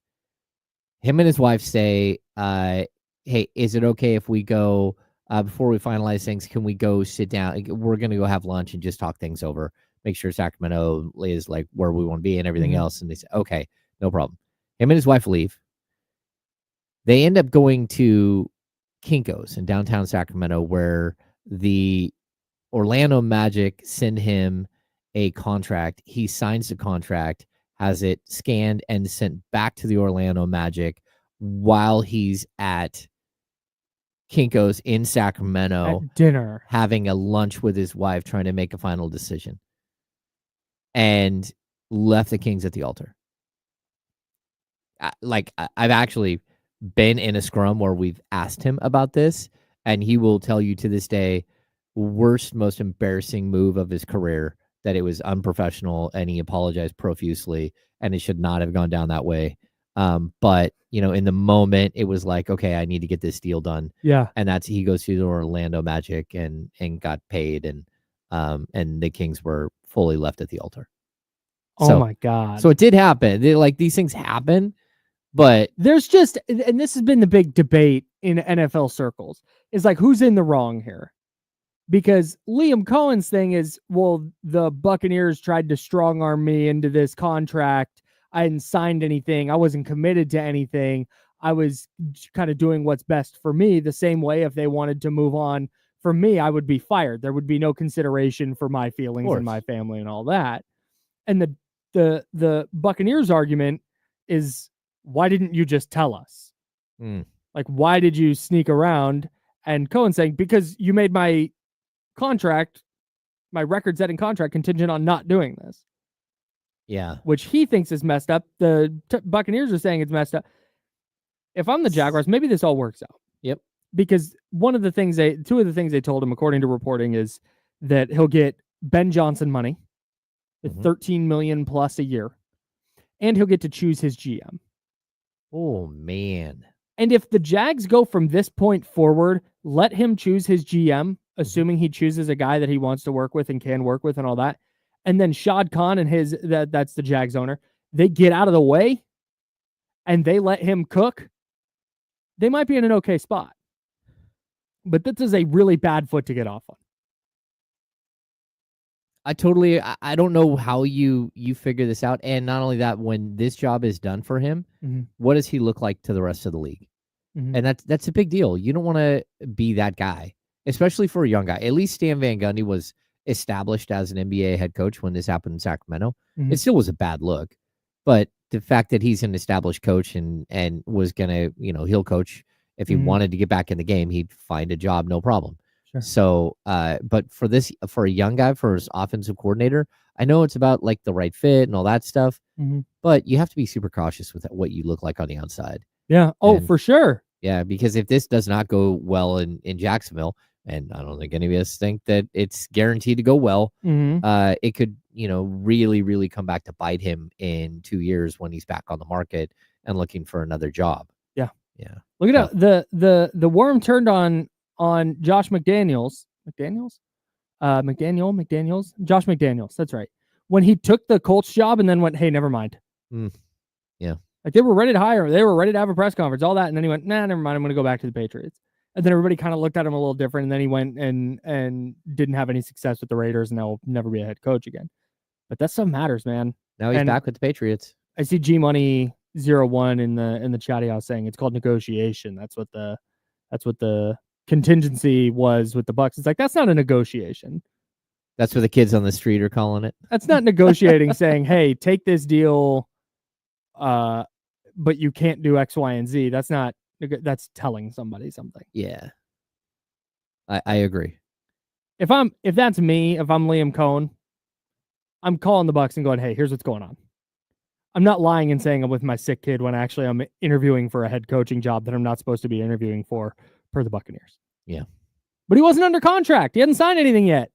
Him and his wife say, hey, is it okay if we go, before we finalize things, can we go sit down? We're going to go have lunch and just talk things over, make sure Sacramento is like where we want to be and everything else. And they say, okay, no problem. Him and his wife leave. They end up going to Kinko's in downtown Sacramento, where the Orlando Magic send him a contract. He signs the contract, has it scanned and sent back to the Orlando Magic while he's at Kinko's in Sacramento at dinner, having a lunch with his wife, trying to make a final decision, and left the Kings at the altar. I've actually been in a scrum where we've asked him about this, and he will tell you to this day, worst, most embarrassing move of his career, that it was unprofessional, and he apologized profusely, and it should not have gone down that way. But in the moment, it was like, okay, I need to get this deal done. Yeah. And he goes to the Orlando Magic and got paid, and the Kings were fully left at the altar. Oh my God. So it did happen. These things happen, but there's just, and this has been the big debate in NFL circles, is like, who's in the wrong here? Because Liam Cohen's thing is, well, the Buccaneers tried to strong arm me into this contract. I hadn't signed anything. I wasn't committed to anything. I was kind of doing what's best for me. The same way, if they wanted to move on from me, I would be fired. There would be no consideration for my feelings and my family and all that. And the Buccaneers argument is, why didn't you just tell us? Like, why did you sneak around? And Cohen saying, because you made my contract, my record-setting contract, contingent on not doing this. Yeah. Which he thinks is messed up. The Buccaneers are saying it's messed up. If I'm the Jaguars, maybe this all works out. Yep. Because two of the things they told him, according to reporting, is that he'll get Ben Johnson money, $13 million plus a year, and he'll get to choose his GM. Oh, man. And if the Jags go from this point forward, let him choose his GM, assuming he chooses a guy that he wants to work with and can work with and all that. And then Shad Khan and that's the Jags owner, they get out of the way and they let him cook, they might be in an okay spot. But this is a really bad foot to get off on. I don't know how you figure this out. And not only that, when this job is done for him, what does he look like to the rest of the league? And that's a big deal. You don't want to be that guy, especially for a young guy. At least Stan Van Gundy was established as an NBA head coach when this happened in Sacramento. It still was a bad look, but the fact that he's an established coach and was gonna, he'll coach if he wanted to get back in the game, he'd find a job, no problem. Sure. So, but for a young guy, for his offensive coordinator, I know it's about like the right fit and all that stuff, but you have to be super cautious with what you look like on the outside. Yeah. Oh, for sure. Yeah, because if this does not go well in Jacksonville, and I don't think any of us think that it's guaranteed to go well, it could, really, really come back to bite him in 2 years when he's back on the market and looking for another job. Yeah. Yeah. Look at the worm turned on Josh McDaniels. Josh McDaniels. That's right. When he took the Colts job and then went, hey, never mind. Yeah. Like, they were ready to hire him. They were ready to have a press conference, all that. And then he went, nah, never mind. I'm going to go back to the Patriots. And then everybody kind of looked at him a little different. And then he went and didn't have any success with the Raiders, and now will never be a head coach again. But that stuff matters, man. Now he's back with the Patriots. I see G Money 01 in the chatty house saying it's called negotiation. That's what the contingency was with the Bucs. It's like, that's not a negotiation. That's what the kids on the street are calling it. That's not negotiating, saying, hey, take this deal, but you can't do X, Y, and Z. That's telling somebody something. Yeah. I agree. If that's me, if I'm Liam Cohen, I'm calling the Bucs and going, hey, here's what's going on. I'm not lying and saying I'm with my sick kid when actually I'm interviewing for a head coaching job that I'm not supposed to be interviewing for per the Buccaneers. Yeah. But he wasn't under contract. He hadn't signed anything yet.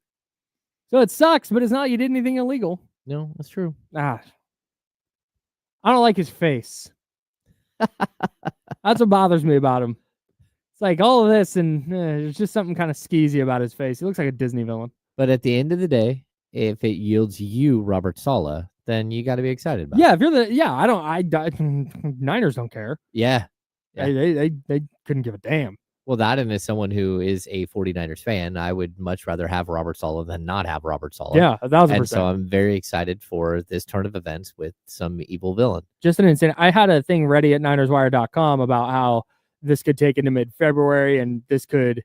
So it sucks, but it's not you did anything illegal. No, that's true. I don't like his face. That's what bothers me about him. It's like all of this, and there's just something kind of skeezy about his face. He looks like a Disney villain. But at the end of the day, if it yields you Robert Saleh, then you got to be excited about Yeah, it. if you're Niners don't care. Yeah. They couldn't give a damn. Well, that, and as someone who is a 49ers fan, I would much rather have Robert Saleh than not have Robert Saleh. Yeah, 1,000%. And so I'm very excited for this turn of events with some evil villain. Just an insane. I had a thing ready at NinersWire.com about how this could take into mid-February, and this could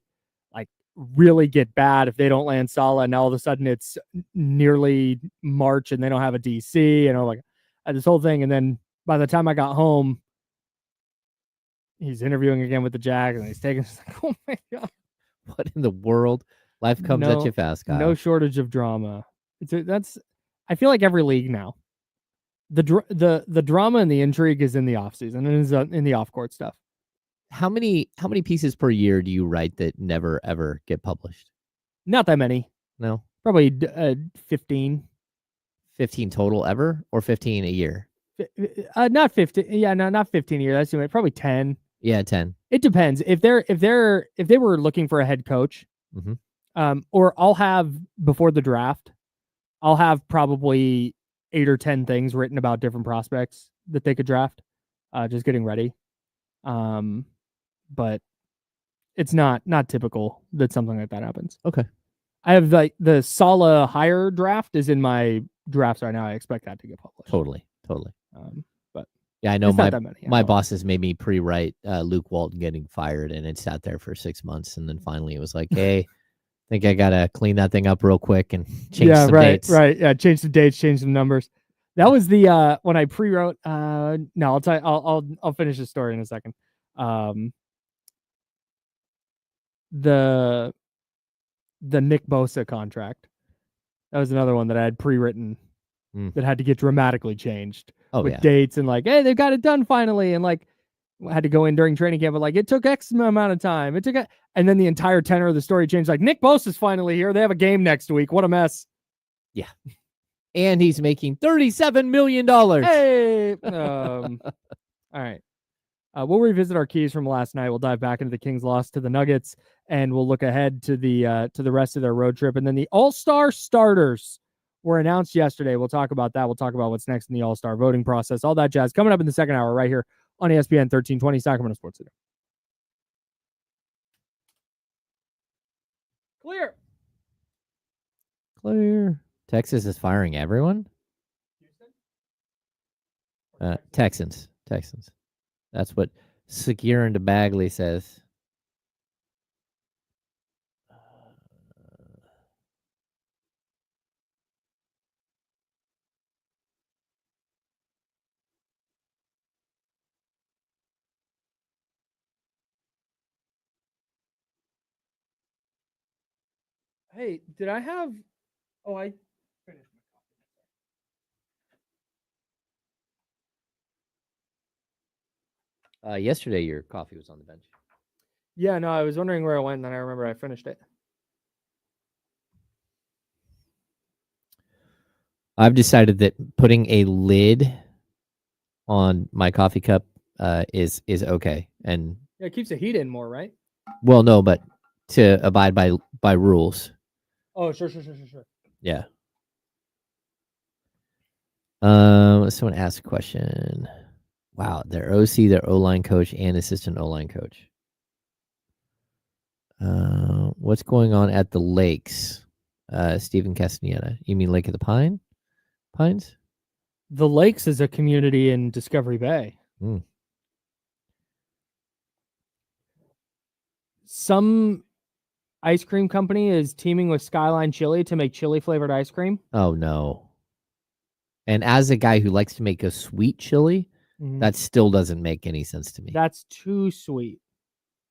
like really get bad if they don't land Saleh. And now all of a sudden it's nearly March and they don't have a DC, and I'm like, this whole thing. And then by the time I got home, he's interviewing again with the Jags, and he's taking. Like, oh my god, what in the world? Life comes at you fast, Kyle. No shortage of drama. I feel like every league now. The drama and the intrigue is in the offseason and is in the off-court stuff. How many pieces per year do you write that never ever get published? Not that many. No, probably 15. 15 total ever, or 15 a year? Not 15. Yeah, no, not 15 a year. That's too many. Probably 10. Yeah, 10. It depends. If they were looking for a head coach, or I'll have before the draft, I'll have probably 8 or 10 things written about different prospects that they could draft. Just getting ready. But it's not typical that something like that happens. Okay. I have the Saleh hire draft is in my drafts right now. I expect that to get published. Totally. But yeah, I know my bosses bosses made me pre-write Luke Walton getting fired, and it sat there for 6 months, and then finally it was like, hey, I think I gotta clean that thing up real quick and change some dates. Right. Yeah, change some dates, change some numbers. That was the when I pre-wrote. No, I'll tell you, I'll finish the story in a second. The Nick Bosa contract. That was another one that I had pre-written that had to get dramatically changed with dates and like, hey, they've got it done finally, and like had to go in during training camp, but like it took X amount of time. And then the entire tenor of the story changed. Like Nick Bosa's finally here. They have a game next week. What a mess. Yeah. And he's making $37 million. Hey. All right. We'll revisit our keys from last night. We'll dive back into the Kings' loss to the Nuggets, and we'll look ahead to the rest of their road trip. And then the All-Star starters were announced yesterday. We'll talk about that. We'll talk about what's next in the All-Star voting process. All that jazz coming up in the second hour right here on ESPN 1320 Sacramento Sports Center. Clear. Texas is firing everyone? Texans. That's what Secure and Bagley says. Hey, did I have... Oh, I finished my coffee. Yesterday, your coffee was on the bench. Yeah, no, I was wondering where it went, and then I remember I finished it. I've decided that putting a lid on my coffee cup is okay, and yeah, it keeps the heat in more, right? Well, no, but to abide by rules. Oh, sure. Yeah. Someone asked a question. Wow, their OC, their O-line coach, and assistant O-line coach. What's going on at the lakes? Stephen Castaneda. You mean Lake of the Pines? The Lakes is a community in Discovery Bay. Some ice cream company is teaming with Skyline Chili to make chili flavored ice cream. Oh, no. And as a guy who likes to make a sweet chili, that still doesn't make any sense to me. That's too sweet.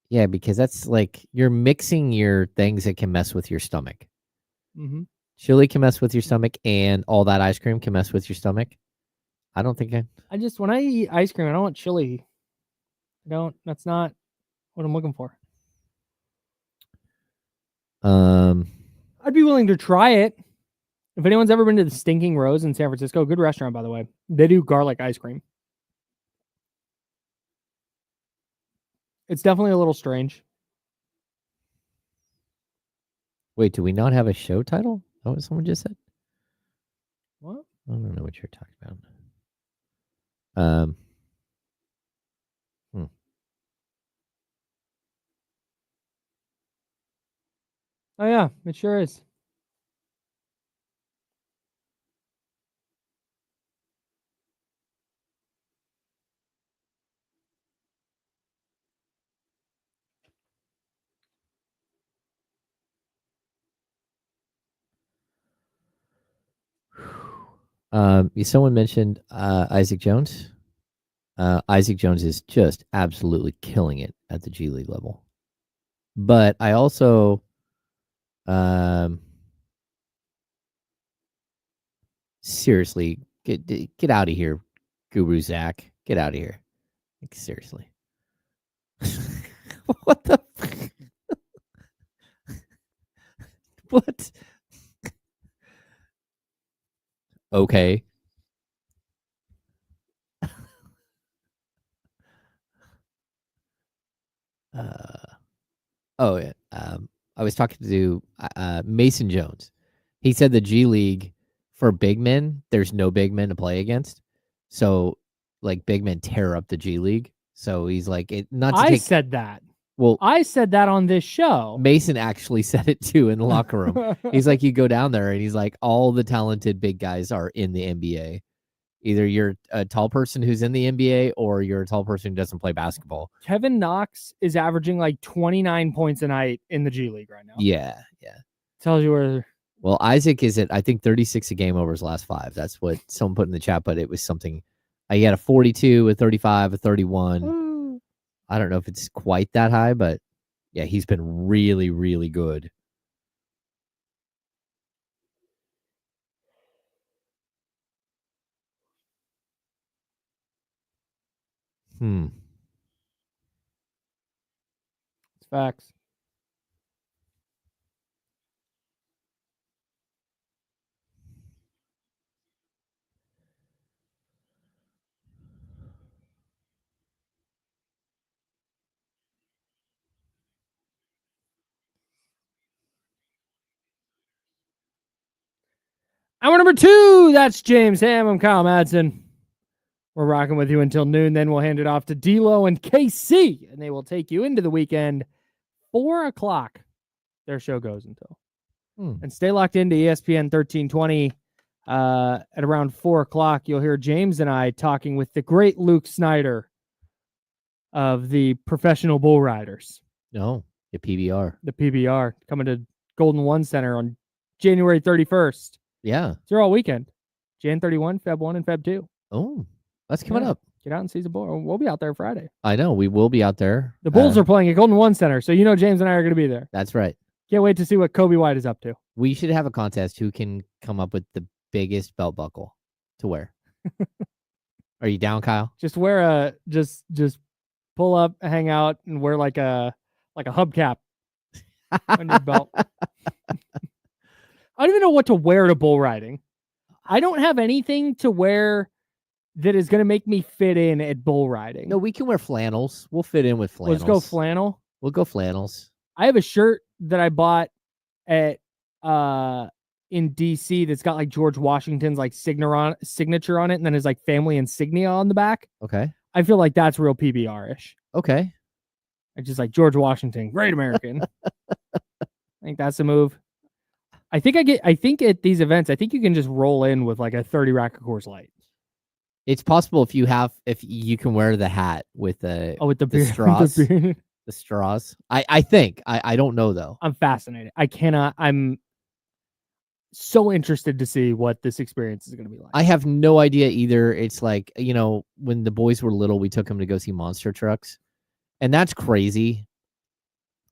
Yeah, because that's like you're mixing your things that can mess with your stomach. Chili can mess with your stomach, and all that ice cream can mess with your stomach. I don't think when I eat ice cream, I don't want chili. That's not what I'm looking for. I'd be willing to try it. If anyone's ever been to the Stinking Rose in San Francisco, good restaurant, by the way. They do garlic ice cream. It's definitely a little strange. Wait, do we not have a show title? Oh, what someone just said? What? I don't know what you're talking about. Oh yeah, it sure is. Someone mentioned Isaac Jones. Isaac Jones is just absolutely killing it at the G League level. But I also seriously get out of here, Guru Zach. Get out of here. Like, seriously. What the what? Okay. Oh yeah. I was talking to Mason Jones. He said the G League for big men, there's no big men to play against. So like big men tear up the G League. So he's like it not to I take said that. well I said that on this show. Mason actually said it too in the locker room. He's like you go down there and he's like all the talented big guys are in the NBA. Either you're a tall person who's in the NBA or you're a tall person who doesn't play basketball. Kevin Knox is averaging like 29 points a night in the G League right now. Yeah. Tells you where. Well, Isaac is at, I think, 36 a game over his last 5. That's what someone put in the chat, but it was something. He had a 42, a 35, a 31. I don't know if it's quite that high, but yeah, he's been really, really good. It's facts. Hour number 2. That's James Ham. I'm Kyle Madsen. We're rocking with you until noon. Then we'll hand it off to D-Lo and KC, and they will take you into the weekend. 4 o'clock, their show goes until. And stay locked into ESPN 1320. At around 4 o'clock, you'll hear James and I talking with the great Luke Snyder of the Professional Bull Riders. No, the PBR. The PBR coming to Golden One Center on January 31st. Yeah. It's all weekend. Jan 31, Feb 1, and Feb 2. Oh, that's coming up. Get out and see the bull. We'll be out there Friday. I know. We will be out there. The Bulls are playing at Golden One Center, so you know James and I are going to be there. That's right. Can't wait to see what Kobe White is up to. We should have a contest who can come up with the biggest belt buckle to wear. Are you down, Kyle? Just wear a just pull up, hang out, and wear like a hubcap on your belt. I don't even know what to wear to bull riding. I don't have anything to wear that is going to make me fit in at bull riding. No, we can wear flannels. We'll fit in with flannels. Let's go flannel. We'll go flannels. I have a shirt that I bought at in DC that's got like George Washington's like signature on it, and then his like family insignia on the back. Okay. I feel like that's real PBR-ish. Okay. It's just like George Washington, great American. I think that's the move. I think at these events, I think you can just roll in with like a 30 rack of Coors Light. It's possible if you can wear the hat with the with the straws. The straws. I think. I don't know though. I'm fascinated. I'm so interested to see what this experience is going to be like. I have no idea either. It's like, when the boys were little, we took them to go see monster trucks. And that's crazy.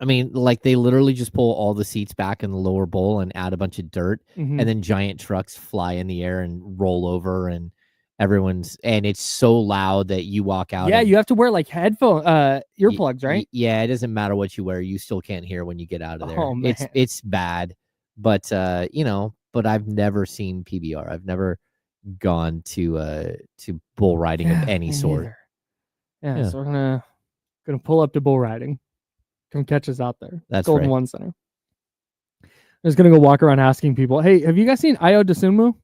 I mean, like they literally just pull all the seats back in the lower bowl and add a bunch of dirt, and then giant trucks fly in the air and roll over, and and it's so loud that you walk out. Yeah, you have to wear like earplugs, right? Yeah, it doesn't matter what you wear, you still can't hear when you get out of there. Oh, man. It's bad, but but I've never seen PBR. I've never gone to bull riding of any sort. Yeah, so we're gonna pull up to bull riding. Come catch us out there. That's Golden right. One Center. just gonna go walk around asking people, "Hey, have you guys seen Ayo Dosunmu?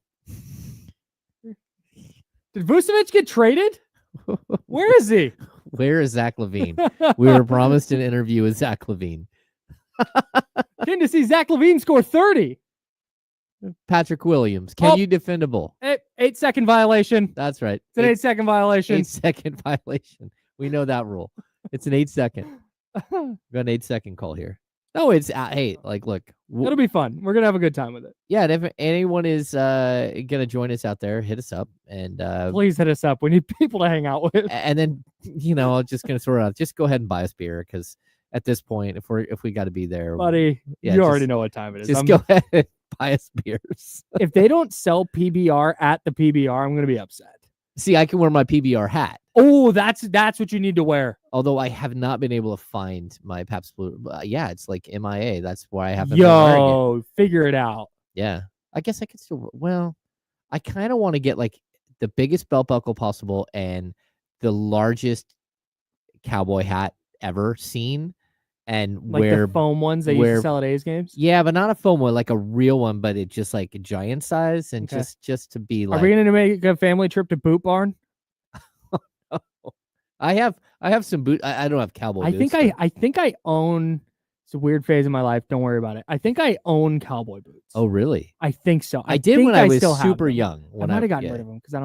Did Vucevic get traded? Where is he? Where is Zach LaVine? We were promised an interview with Zach LaVine. Came to see Zach LaVine score 30. Patrick Williams, can you defend a bull? 8-second violation. That's right. It's an 8-second violation. 8-second violation. We know that rule. It's an 8-second. We've got an 8-second call here. No, it's hey, like, look, it'll be fun. We're gonna have a good time with it. Yeah, and if anyone is gonna join us out there, hit us up and please hit us up. We need people to hang out with. And then I'm just gonna throw it out. Just go ahead and buy us beer because at this point, if we got to be there, buddy, you already know what time it is. Just go ahead and buy us beers. If they don't sell PBR at the PBR, I'm gonna be upset. See, I can wear my PBR hat. Oh, that's what you need to wear. Although I have not been able to find my Pabst Blue. Yeah, it's like MIA. That's why I haven't been wearing it. Figure it out. Yeah. I guess I could still, I kind of want to get like the biggest belt buckle possible and the largest cowboy hat ever seen. And like the foam ones they used to sell at A's games? Yeah, but not a foam one, like a real one, but it's just like a giant size and just to be like. Are we going to make a family trip to Boot Barn? I have some boot. I don't have cowboy boots. I think I own. It's a weird phase in my life. Don't worry about it. I think I own cowboy boots. Oh, really? I think so. I did when I was super young. I might have gotten rid of them because I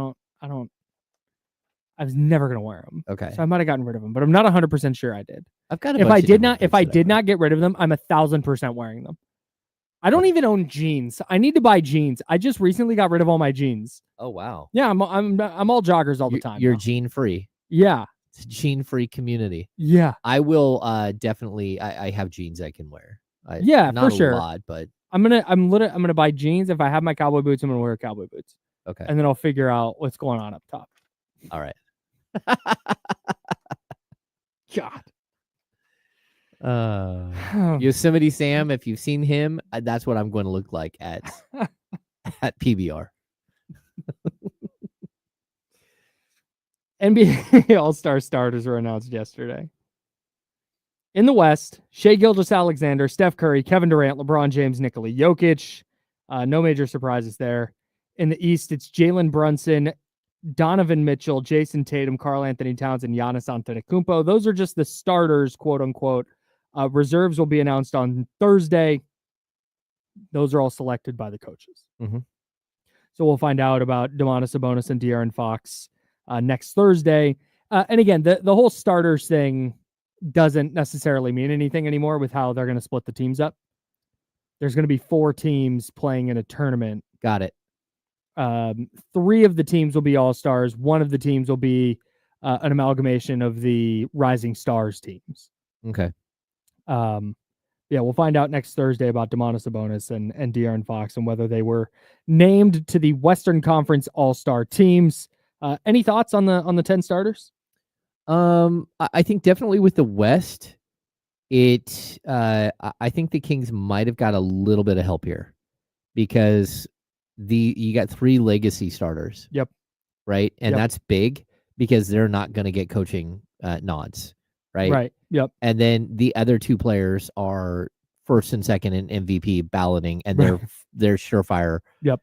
was never gonna wear them. Okay. So I might have gotten rid of them, but I'm not 100% sure I did. I've got. If I did not get rid of them, I'm 1,000% wearing them. I don't even own jeans. I need to buy jeans. I just recently got rid of all my jeans. Oh wow. Yeah, I'm all joggers all the time. You're gene free. Yeah. It's a gene free community. Yeah. I will definitely. I have jeans I can wear. Yeah, not for sure. A lot, but I'm gonna buy jeans. If I have my cowboy boots, I'm gonna wear cowboy boots. Okay. And then I'll figure out what's going on up top. All right. God. Yosemite Sam, if you've seen him, that's what I'm going to look like at PBR. NBA All-Star starters were announced yesterday. In the West, Shai Gilgeous-Alexander, Steph Curry, Kevin Durant, LeBron James, Nikola Jokic. No major surprises there. In the East, it's Jalen Brunson, Donovan Mitchell, Jason Tatum, Karl Anthony Towns, and Giannis Antetokounmpo. Those are just the starters, quote unquote. Reserves will be announced on Thursday. Those are all selected by the coaches. Mm-hmm. So we'll find out about Domantas Sabonis and De'Aaron Fox next Thursday. And again, the whole starters thing doesn't necessarily mean anything anymore with how they're going to split the teams up. There's going to be 4 teams playing in a tournament. Got it. 3 of the teams will be all-stars. 1 of the teams will be an amalgamation of the Rising Stars teams. Okay. Yeah, we'll find out next Thursday about Domantas Sabonis and De'Aaron Fox and whether they were named to the Western Conference All-Star teams. Any thoughts on the 10 starters? I think definitely with the West, I think the Kings might have got a little bit of help here because you got 3 legacy starters. Yep. Right. And that's big because they're not going to get coaching nods. Right. Right. Yep. And then the other 2 players are first and second in MVP balloting, and they're surefire. Yep.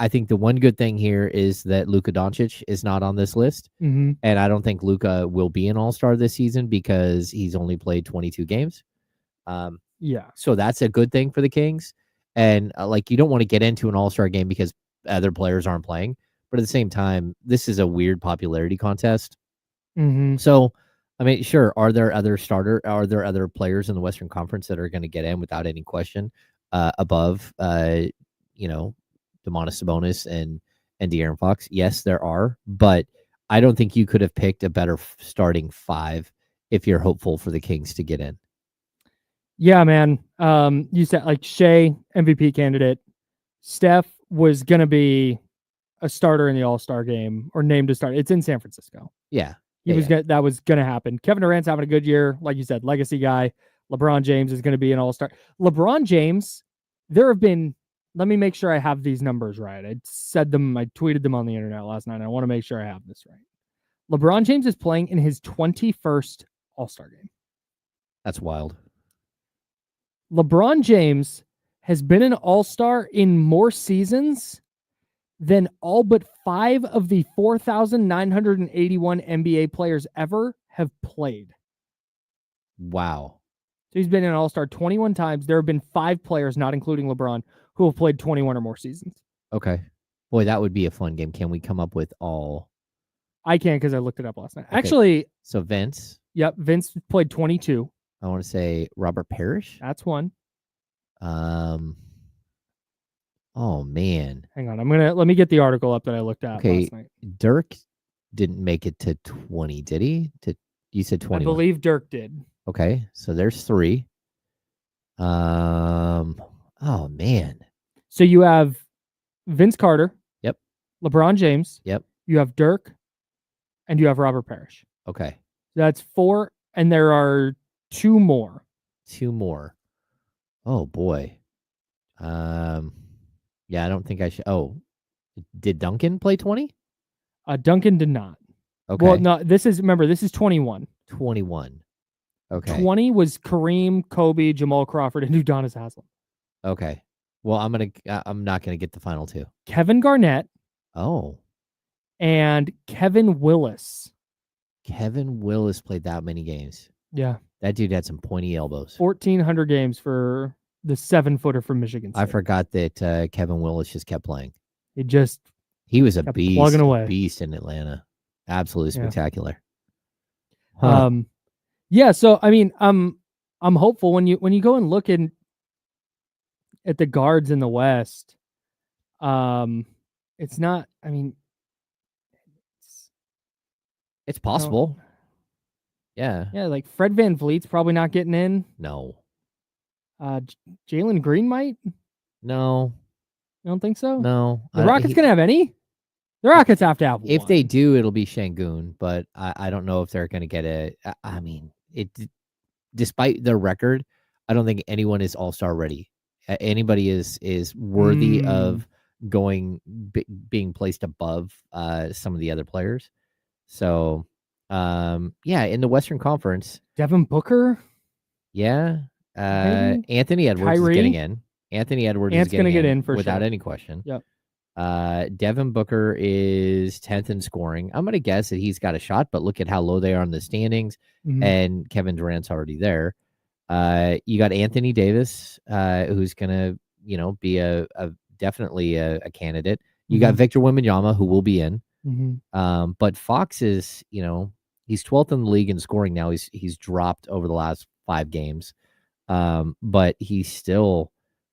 I think the one good thing here is that Luka Doncic is not on this list. Mm-hmm. And I don't think Luka will be an all-star this season because he's only played 22 games. Yeah. So that's a good thing for the Kings. And you don't want to get into an all-star game because other players aren't playing. But at the same time, this is a weird popularity contest. Mm-hmm. So, I mean, sure, are there other players in the Western Conference that are going to get in without any question above, Domantas Sabonis and De'Aaron Fox? Yes, there are, but I don't think you could have picked a better starting 5 if you're hopeful for the Kings to get in. Yeah, man. You said Shai, MVP candidate. Steph was going to be a starter in the All-Star game or named to start. It's in San Francisco. Yeah. That was going to happen. Kevin Durant's having a good year. Like you said, legacy guy. LeBron James is going to be an all-star. LeBron James, there have been, let me make sure I have these numbers right. I tweeted them on the internet last night. I want to make sure I have this right. LeBron James is playing in his 21st All-Star game. That's wild. LeBron James has been an all-star in more seasons than all but 5 of the 4,981 NBA players ever have played. Wow. So he's been an all-star 21 times. There have been 5 players, not including LeBron, who have played 21 or more seasons. Okay. Boy, that would be a fun game. Can we come up with all? I can't because I looked it up last night. Okay. Actually, So Vince. Yep, Vince played 22. I want to say Robert Parrish. That's one. Oh man. Hang on, let me get the article up that I looked at last night. Dirk didn't make it to 20, did he? You said 20. I believe Dirk did. Okay, so there's 3. Oh man. So you have Vince Carter. Yep. LeBron James. Yep. You have Dirk, and you have Robert Parrish. Okay. That's 4, and there are 2 more. 2 more. Oh boy. Yeah, I don't think I should. Oh, did Duncan play 20? Duncan did not. Okay. Well, no, this is 21. 21. Okay. 20 was Kareem, Kobe, Jamal Crawford, and Udonis Haslem. Okay. Well, I'm not gonna get the final 2. Kevin Garnett. Oh. And Kevin Willis. Kevin Willis played that many games. Yeah. That dude had some pointy elbows. 1,400 games for the 7-footer from Michigan State. I forgot that Kevin Willis just kept playing. He was a beast, plugging away. Beast in Atlanta. Absolutely spectacular. Yeah. Yeah. So I mean, I'm hopeful when you go and look at the guards in the West. It's not. I mean, it's possible. Yeah. Yeah, like Fred VanVleet's probably not getting in. No. Jalen Green might. No. You don't think so? No. The Rockets gonna have any? The Rockets have to have one. If they do, it'll be Şengün, but I don't know if they're going to get despite their record, I don't think anyone is all-star ready. Anybody is worthy of being placed above some of the other players. So, yeah, in the Western Conference, Devin Booker. Yeah. Anthony Edwards is getting in. Anthony Edwards is going to get in without any question. Yep. Devin Booker is 10th in scoring. I'm going to guess that he's got a shot, but look at how low they are in the standings, and Kevin Durant's already there. You got Anthony Davis, who's going to, be definitely a candidate. You got Victor Wembanyama, who will be in. But Fox is, he's 12th in the league in scoring now. He's dropped over the last 5 games, but he's still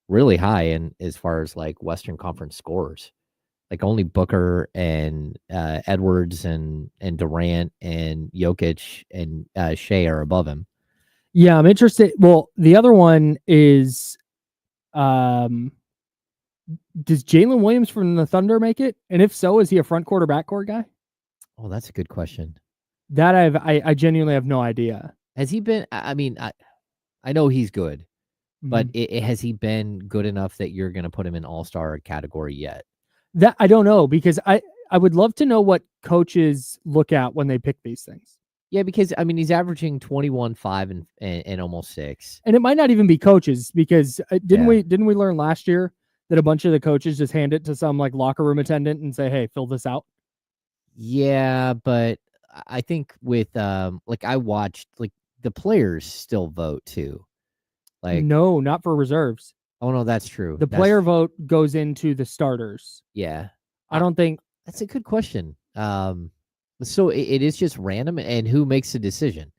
really high in as far as like Western Conference scores. Like only Booker and Edwards and Durant and Jokic and Shea are above him. Yeah, I'm interested. Well, the other one is, does Jalen Williams from the Thunder make it? And if so, is he a front court or back court guy? Oh, that's a good question. That I genuinely have no idea. Has he been? I mean, I know he's good, but has he been good enough that you're going to put him in all-star category yet? That I don't know, because I would love to know what coaches look at when they pick these things. Yeah, because I mean he's averaging 21, 5, and almost 6. And it might not even be coaches, because didn't we learn last year that a bunch of the coaches just hand it to some like locker room attendant and say, "Hey, fill this out"? Yeah, but I think with like I watched, like the players still vote too. Like no, not for reserves. Oh no, that's true. The player vote goes into the starters. Yeah. I don't think that's a good question. So it is just random, and who makes the decision?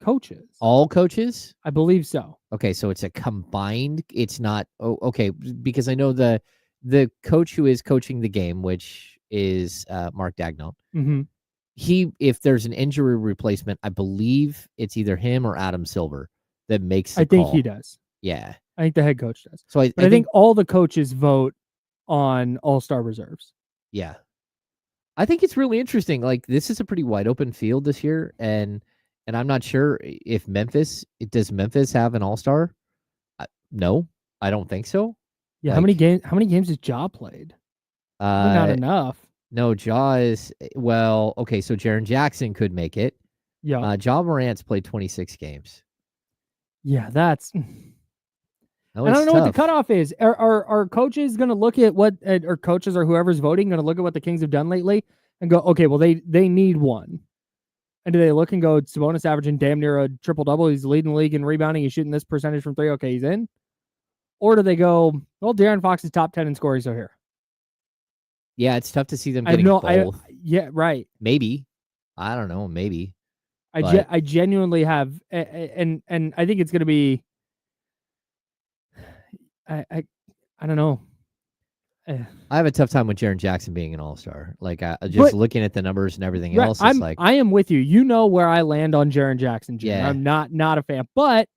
Coaches. All coaches? I believe so. Okay, so it's a combined. It's not. Oh, okay, because I know the coach who is coaching the game, which is Mark Dagnall. If there's an injury replacement, I believe it's either him or Adam Silver that makes the call. I think he does. Yeah. I think the head coach does. So I think all the coaches vote on all-star reserves. Yeah. I think it's really interesting. Like this is a pretty wide open field this year, and I'm not sure if does Memphis have an all-star? No, I don't think so. Yeah, how many games has Ja played? Not enough. No, Ja is okay, so Jaren Jackson could make it. Yeah. Ja Morant's played 26 games. Yeah, that's Oh, And I don't it's know what the tough. cutoff is. Are coaches going to look at what, or coaches or whoever's voting going to look at what the Kings have done lately and go, okay, well, they need one. And do they look and go, Sabonis averaging damn near a triple-double. He's leading the league in rebounding. He's shooting this percentage from three. Okay, he's in. Or do they go, well, De'Aaron Fox is top 10 in scoring, so here. Yeah, it's tough to see them I have getting no, both. yeah, right. Maybe. I don't know. Maybe. I genuinely have, and I think it's going to be, I don't know. I have a tough time with Jaren Jackson being an all-star. Like, just looking at the numbers and everything else, it's like... I am with you. You know where I land on Jaren Jackson, Jim. Yeah. I'm not a fan. But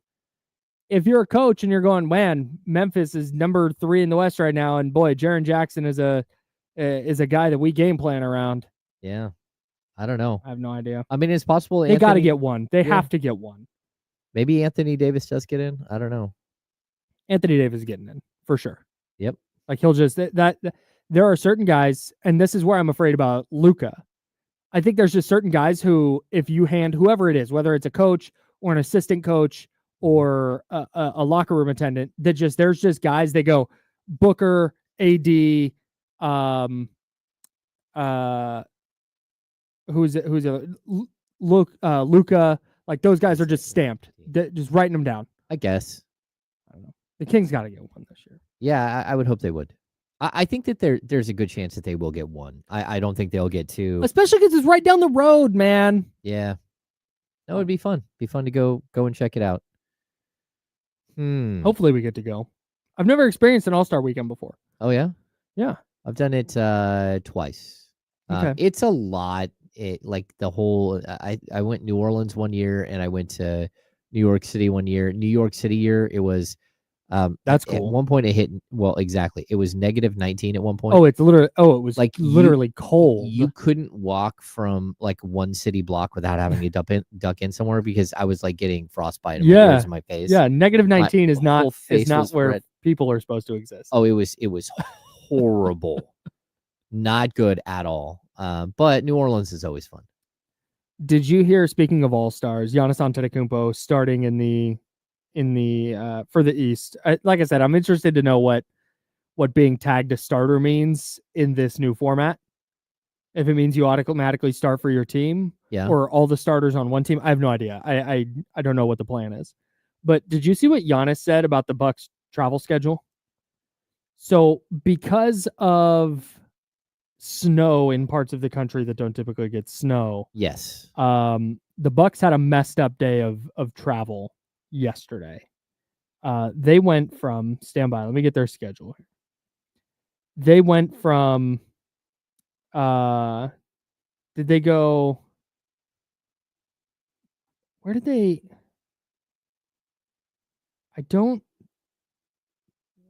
if you're a coach and you're going, man, Memphis is number 3 in the West right now, and boy, Jaren Jackson is a guy that we game plan around. Yeah. I don't know. I have no idea. I mean, it's possible. They got to get one. They have to get one. Maybe Anthony Davis does get in. I don't know. Anthony Davis is getting in for sure. Yep. Like he'll just that there are certain guys, and this is where I'm afraid about Luka. I think there's just certain guys who, if you hand whoever it is, whether it's a coach or an assistant coach or a locker room attendant, that just there's just guys they go Booker, AD, Luka, like those guys are just stamped, just writing them down. I guess. I don't know. The Kings got to get one this year. Yeah, I would hope they would. I think that there's a good chance that they will get one. I don't think they'll get two. Especially because it's right down the road, man. Yeah. That would be fun. Be fun to go and check it out. Hopefully we get to go. I've never experienced an All-Star weekend before. Oh, yeah? Yeah. I've done it twice. Okay. It's a lot. Like the whole... I went New Orleans one year, and I went to New York City one year. New York City year, it was... That's cool. At one point it hit, well, exactly. It was -19 at one point. Oh, it was like literally cold. You couldn't walk from like one city block without having to duck in somewhere because I was like getting frostbite in my ears and my face. Yeah, -19 is not where red. People are supposed to exist. Oh, it was horrible. Not good at all. But New Orleans is always fun. Did you hear, speaking of all-stars, Giannis Antetokounmpo starting in the for the East? Like I said, I'm interested to know what being tagged a starter means in this new format. If it means you automatically start for your team, or all the starters on one team, I have no idea. I don't know what the plan is. But did you see what Giannis said about the Bucks travel schedule? So because of snow in parts of the country that don't typically get snow, yes, the Bucks had a messed up day of travel yesterday. They went from standby. Let me get their schedule here. They went from did they go? Where did they?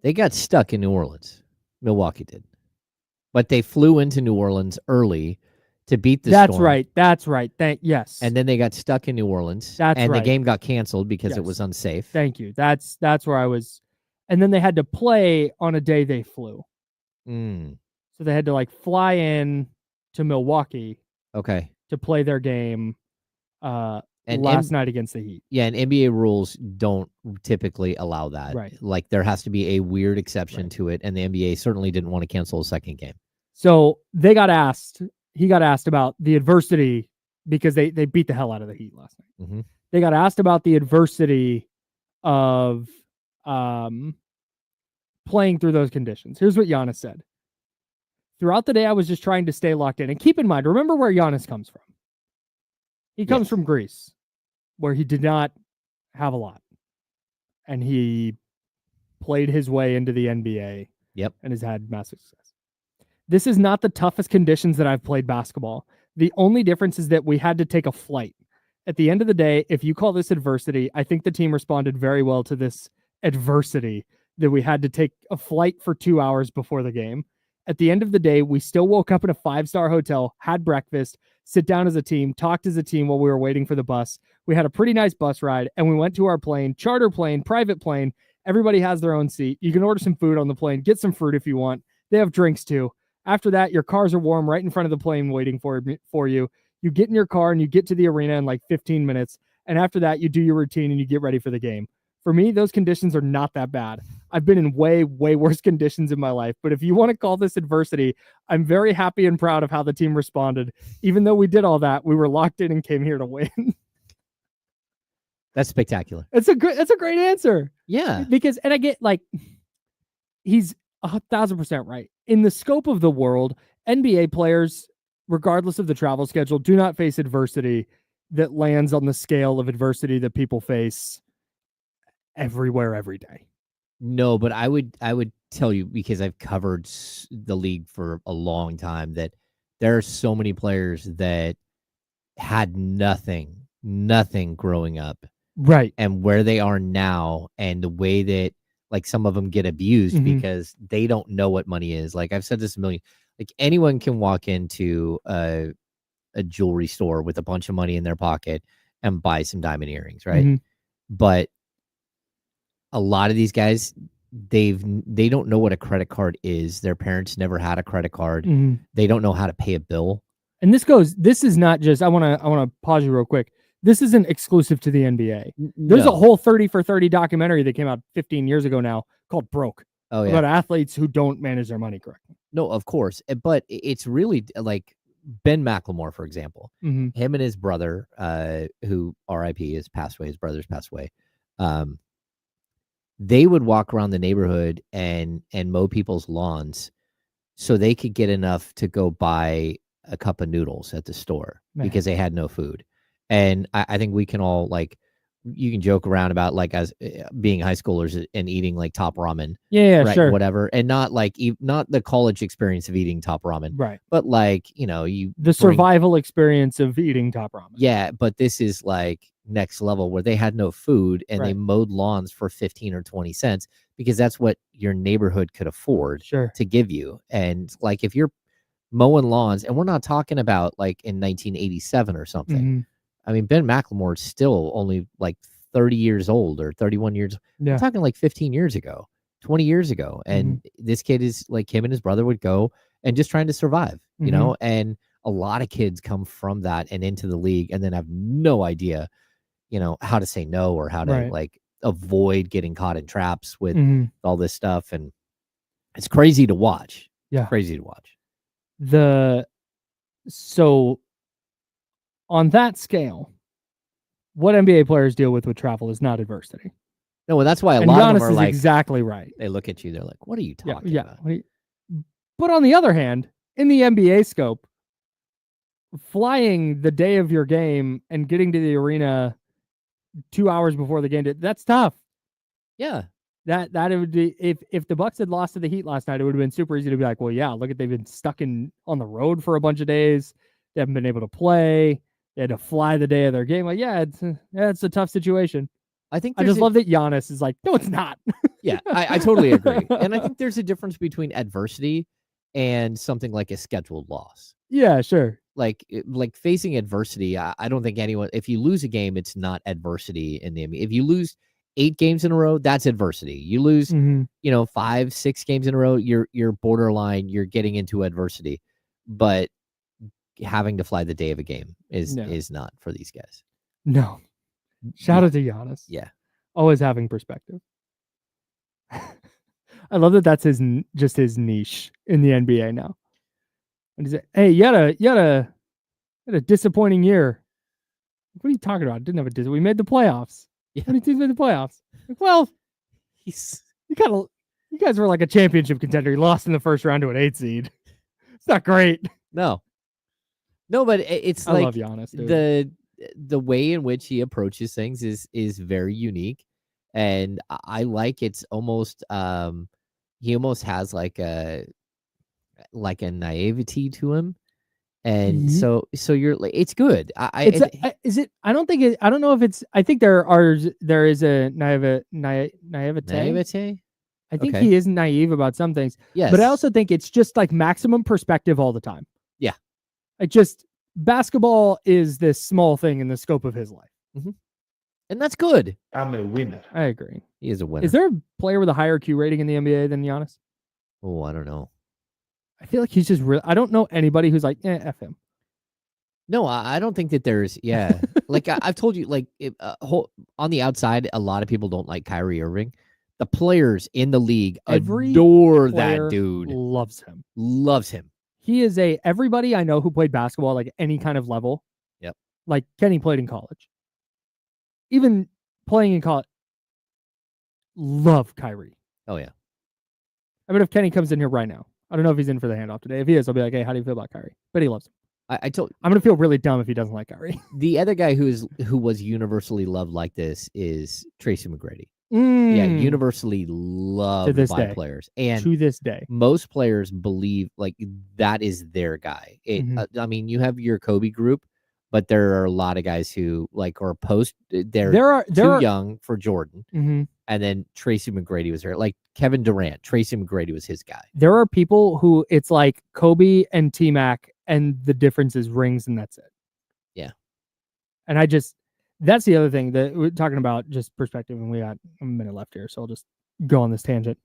They got stuck in New Orleans. Milwaukee did. But they flew into New Orleans early to beat the storm. That's right. Yes. And then they got stuck in New Orleans. The game got canceled because it was unsafe. Thank you. That's where I was. And then they had to play on a day they flew. So they had to like fly in to Milwaukee. Okay. To play their game last night against the Heat. Yeah, and NBA rules don't typically allow that. Right. Like there has to be a weird exception to it, and the NBA certainly didn't want to cancel a second game. So he got asked about the adversity because they beat the hell out of the Heat last night. Mm-hmm. They got asked about the adversity of playing through those conditions. Here's what Giannis said. Throughout the day, I was just trying to stay locked in. And keep in mind, remember where Giannis comes from. He comes from Greece, where he did not have a lot. And he played his way into the NBA. Yep. And has had massive success. This is not the toughest conditions that I've played basketball. The only difference is that we had to take a flight. At the end of the day, if you call this adversity, I think the team responded very well to this adversity that we had to take a flight for 2 hours before the game. At the end of the day, we still woke up in a 5-star hotel, had breakfast, sit down as a team, talked as a team while we were waiting for the bus. We had a pretty nice bus ride, and we went to our plane, charter plane, private plane. Everybody has their own seat. You can order some food on the plane, get some fruit if you want. They have drinks too. After that, your cars are warm right in front of the plane waiting for you. You get in your car and you get to the arena in like 15 minutes. And after that, you do your routine and you get ready for the game. For me, those conditions are not that bad. I've been in way, way worse conditions in my life. But if you want to call this adversity, I'm very happy and proud of how the team responded. Even though we did all that, we were locked in and came here to win. That's spectacular. That's a great answer. Yeah. Because, and I get like, he's 1,000% right. In the scope of the world, NBA players, regardless of the travel schedule, do not face adversity that lands on the scale of adversity that people face everywhere, every day. No, but I would tell you, because I've covered the league for a long time, that there are so many players that had nothing growing up. Right. And where they are now, and the way that like some of them get abused because they don't know what money is. Like I've said this a million, like anyone can walk into a jewelry store with a bunch of money in their pocket and buy some diamond earrings, right? But a lot of these guys, they don't know what a credit card is. Their parents never had a credit card. They don't know how to pay a bill. And this is not just, I want to pause you real quick. This isn't exclusive to the NBA. There's a whole 30 for 30 documentary that came out 15 years ago now called Broke. Oh, yeah. About athletes who don't manage their money correctly. No, of course. But it's really like Ben McLemore, for example. Him and his brother, who RIP has passed away, his brother's passed away. They would walk around the neighborhood and mow people's lawns so they could get enough to go buy a cup of noodles at the store because they had no food. And I think we can all, like, you can joke around about like as being high schoolers and eating like top ramen. Yeah, right, sure. Whatever. And not like, not the college experience of eating top ramen. Right. But like, the survival experience of eating top ramen. Yeah. But this is like next level where they had no food and they mowed lawns for 15 or 20 cents because that's what your neighborhood could afford to give you. And like, if you're mowing lawns, and we're not talking about like in 1987 or something. I mean, Ben McLemore is still only like 30 years old or 31 years. Yeah. I'm talking like 15 years ago, 20 years ago. And this kid is like, him and his brother would go and just trying to survive, you know, and a lot of kids come from that and into the league and then have no idea, how to say no or how to like avoid getting caught in traps with all this stuff. And it's crazy to watch. Yeah. It's crazy to watch. So on that scale, what NBA players deal with travel is not adversity. No, well, that's why a lot Giannis of them are like, exactly right. They look at you, they're like, what are you talking about? But on the other hand, in the NBA scope, flying the day of your game and getting to the arena 2 hours before the game, that's tough. Yeah. That it would be, if the Bucks had lost to the Heat last night, it would have been super easy to be like, well, yeah, look at, they've been stuck on the road for a bunch of days. They haven't been able to play. They had to fly the day of their game. Like, yeah, it's a tough situation. I just love that Giannis is like, no, it's not. Yeah, I totally agree. And I think there's a difference between adversity and something like a scheduled loss. Yeah, sure. Like facing adversity, I don't think anyone, if you lose a game, it's not adversity in the NBA. If you lose 8 games in a row, that's adversity. You lose, 5, 6 games in a row, you're borderline, you're getting into adversity. But having to fly the day of a game is not for these guys. No. Shout out to Giannis. Yeah. Always having perspective. I love that that's his niche in the NBA now. And he's like, hey, you had a disappointing year. What are you talking about? I didn't have a disappointing. We made the playoffs. Yeah. How many teams made the playoffs? Like, well, you guys were like a championship contender. You lost in the first round to an 8 seed. It's not great. No, but it's I love Giannis, dude. The way in which he approaches things is very unique, and I like, it's almost he almost has like a naivety to him, and so you're like, it's good. I don't know if it's, I think there is a naivete. I think he is naive about some things. Yes, but I also think it's just like maximum perspective all the time. Yeah, basketball is this small thing in the scope of his life. And that's good. I'm a winner. I agree. He is a winner. Is there a player with a higher Q rating in the NBA than Giannis? Oh, I don't know. I feel like he's just real. I don't know anybody who's like, F him. No, I don't think that there's, like I've told you, like on the outside, a lot of people don't like Kyrie Irving, The players in the league Every adore player that dude. loves him. Loves him. He is everybody I know who played basketball, like any kind of level. Yep. Like Kenny played in college. Even playing in college, love Kyrie. Oh, yeah. I mean, if Kenny comes in here right now, I don't know if he's in for the handoff today. If he is, I'll be like, hey, how do you feel about Kyrie? But he loves him. I'm going to feel really dumb if he doesn't like Kyrie. The other guy who was universally loved like this is Tracy McGrady. Mm. Yeah, universally loved by players. And to this day, most players believe like that is their guy. I mean, you have your Kobe group, but there are a lot of guys who like are they're too young for Jordan. Mm-hmm. And then Tracy McGrady was there. Like Kevin Durant, Tracy McGrady was his guy. There are people who it's like Kobe and T-Mac, and the difference is rings, and that's it. Yeah. And that's the other thing that we're talking about, just perspective, and we got a minute left here, so I'll just go on this tangent.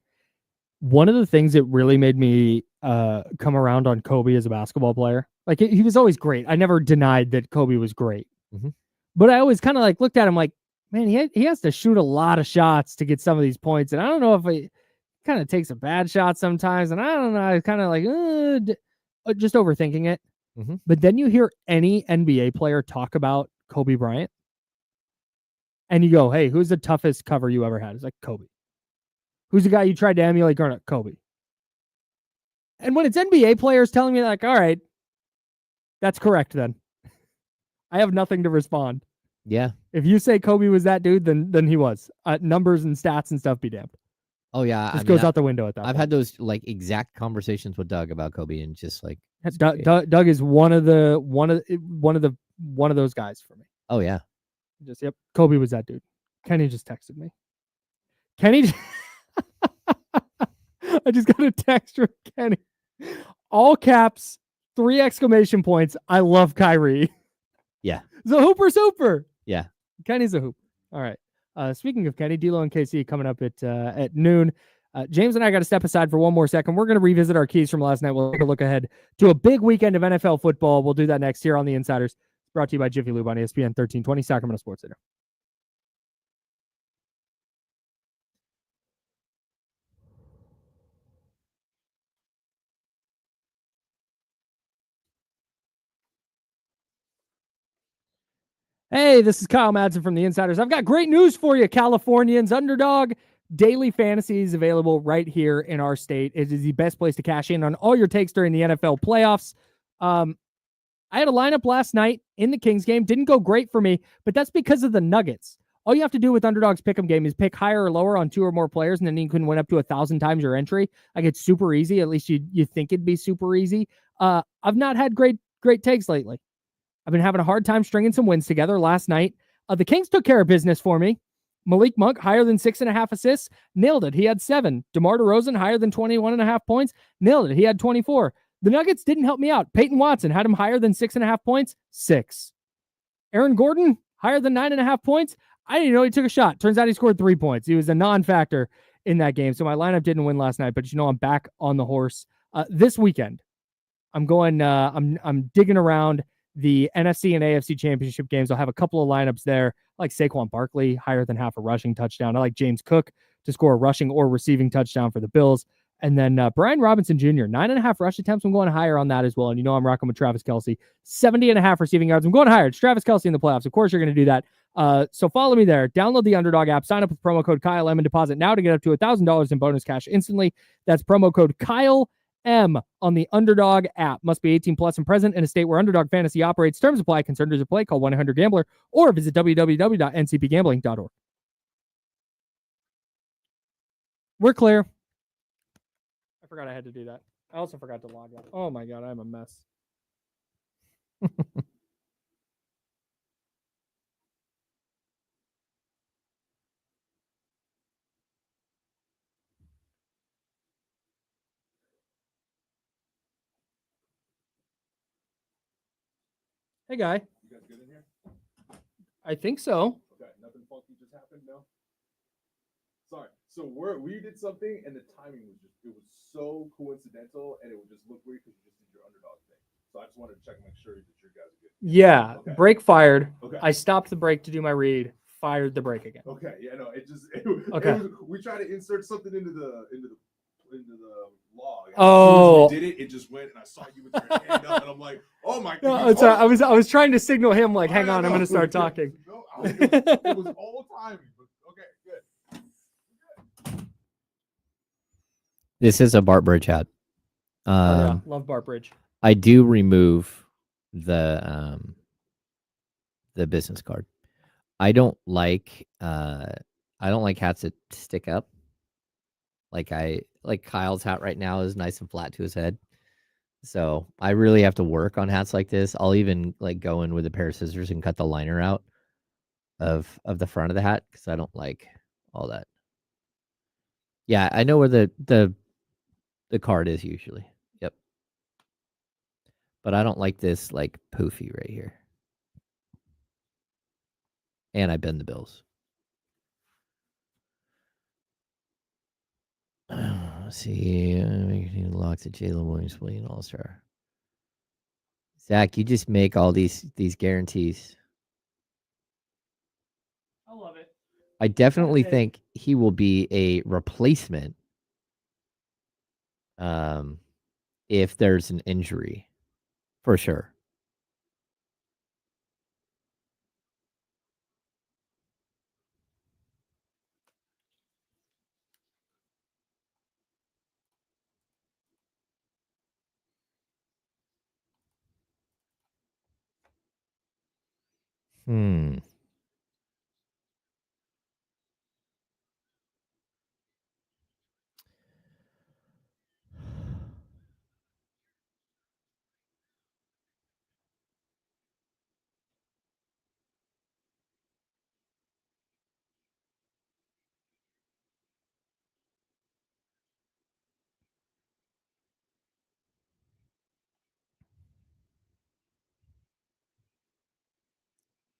One of the things that really made me come around on Kobe as a basketball player, like he was always great. I never denied that Kobe was great. Mm-hmm. But I always kind of like looked at him like, man, he has to shoot a lot of shots to get some of these points. And I don't know if he kind of takes a bad shot sometimes. And I don't know, I kind of like, just overthinking it. Mm-hmm. But then you hear any NBA player talk about Kobe Bryant. And you go, hey, who's the toughest cover you ever had? It's like Kobe. Who's the guy you tried to emulate growing up? Kobe. And when it's NBA players telling me like, all right, that's correct then. I have nothing to respond. Yeah. If you say Kobe was that dude, then he was. Numbers and stats and stuff be damned. Oh yeah, this goes out the window at that. I've had those like exact conversations with Doug about Kobe, and just like Doug is one of those guys for me. Oh yeah, yep. Kobe was that dude. Kenny just texted me. Kenny, I just got a text from Kenny. All caps, 3 exclamation points. I love Kyrie. Yeah. The Hooper Super. Yeah. Kenny's a hoop. All right. Speaking of Kenny, D-Lo and KC coming up at noon. James and I got to step aside for one more second. We're going to revisit our keys from last night. We'll take a look ahead to a big weekend of NFL football. We'll do that next here on The Insiders. Brought to you by Jiffy Lube on ESPN 1320, Sacramento Sports Center. Hey, this is Kyle Madsen from The Insiders. I've got great news for you, Californians. Underdog Daily Fantasy is available right here in our state. It is the best place to cash in on all your takes during the NFL playoffs. I had a lineup last night in the Kings game. Didn't go great for me, but that's because of the Nuggets. All you have to do with Underdog's pick'em game is pick higher or lower on 2 or more players, and then you can win up to 1,000 times your entry. Like, it's super easy. At least you think it'd be super easy. I've not had great takes lately. I've been having a hard time stringing some wins together. Last night, the Kings took care of business for me. Malik Monk, higher than 6.5 assists, nailed it. He had 7. DeMar DeRozan, higher than 21.5 points, nailed it. He had 24. The Nuggets didn't help me out. Peyton Watson had him higher than 6.5 points, 6. Aaron Gordon, higher than 9.5 points. I didn't even know he took a shot. Turns out he scored 3 points. He was a non-factor in that game. So my lineup didn't win last night, but I'm back on the horse. This weekend, I'm going, I'm digging around the NFC and AFC championship games. I'll have a couple of lineups there. I like Saquon Barkley, higher than half a rushing touchdown. I like James Cook to score a rushing or receiving touchdown for the Bills. And then Brian Robinson Jr., 9.5 rush attempts. I'm going higher on that as well. And I'm rocking with Travis Kelce, 70.5 receiving yards. I'm going higher. It's Travis Kelce in the playoffs. Of course, you're going to do that. So follow me there. Download the Underdog app. Sign up with promo code Kyle M and deposit now to get up to $1,000 in bonus cash instantly. That's promo code Kyle M on the Underdog app. Must be 18 plus and present in a state where Underdog Fantasy operates. Terms apply. Concerned at play. Call 1-800-GAMBLER or visit www.ncpgambling.org. We're clear. I forgot I had to do that. I also forgot to log out. Oh my God, I'm a mess. Hey, guy. You guys good in here? I think so. Okay, nothing funky just happened, no? Sorry. So we did something, and the timing was so coincidental, and it would just look weird because you just did your Underdog thing. So I just wanted to check and make sure that you guys are good. Yeah, Okay. break fired. Okay. I stopped the break to do my read. fired the break again. Okay, yeah, no, we tried to insert something into the log. Oh, as soon as we did it just went, and I saw you with your hand up, and I'm like, oh my no, god. I was trying to signal him like, hang on, I'm going to start talking. No, it was all timing. But okay, good. This is a Bart Bridge hat. Yeah, love Bart Bridge. I do remove the business card. I don't like hats that stick up. Like Kyle's hat right now is nice and flat to his head. So I really have to work on hats like this. I'll even like go in with a pair of scissors and cut the liner out of the front of the hat because I don't like all that. Yeah, I know where the card is usually. Yep. But I don't like this like poofy right here. And I bend the bills. Let's see. Locks at Jalen Williams playing All-Star. Zach, you just make all these guarantees. I love it. I definitely think he will be a replacement if there's an injury, for sure.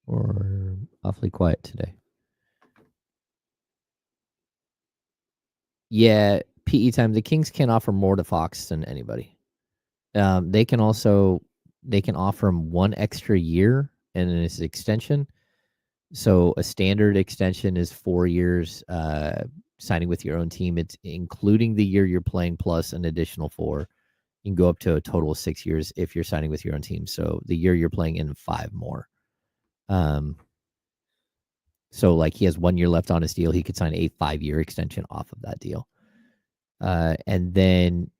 Or awfully quiet today. Yeah, PE time. The Kings can offer more to Fox than anybody. They can offer him 1 extra year and his extension. So a standard extension is 4 years. Signing with your own team, it's including the year you're playing plus an additional 4. You can go up to a total of 6 years if you're signing with your own team. So the year you're playing in 5 more. So like he has 1 year left on his deal. He could sign a 5-year extension off of that deal. And then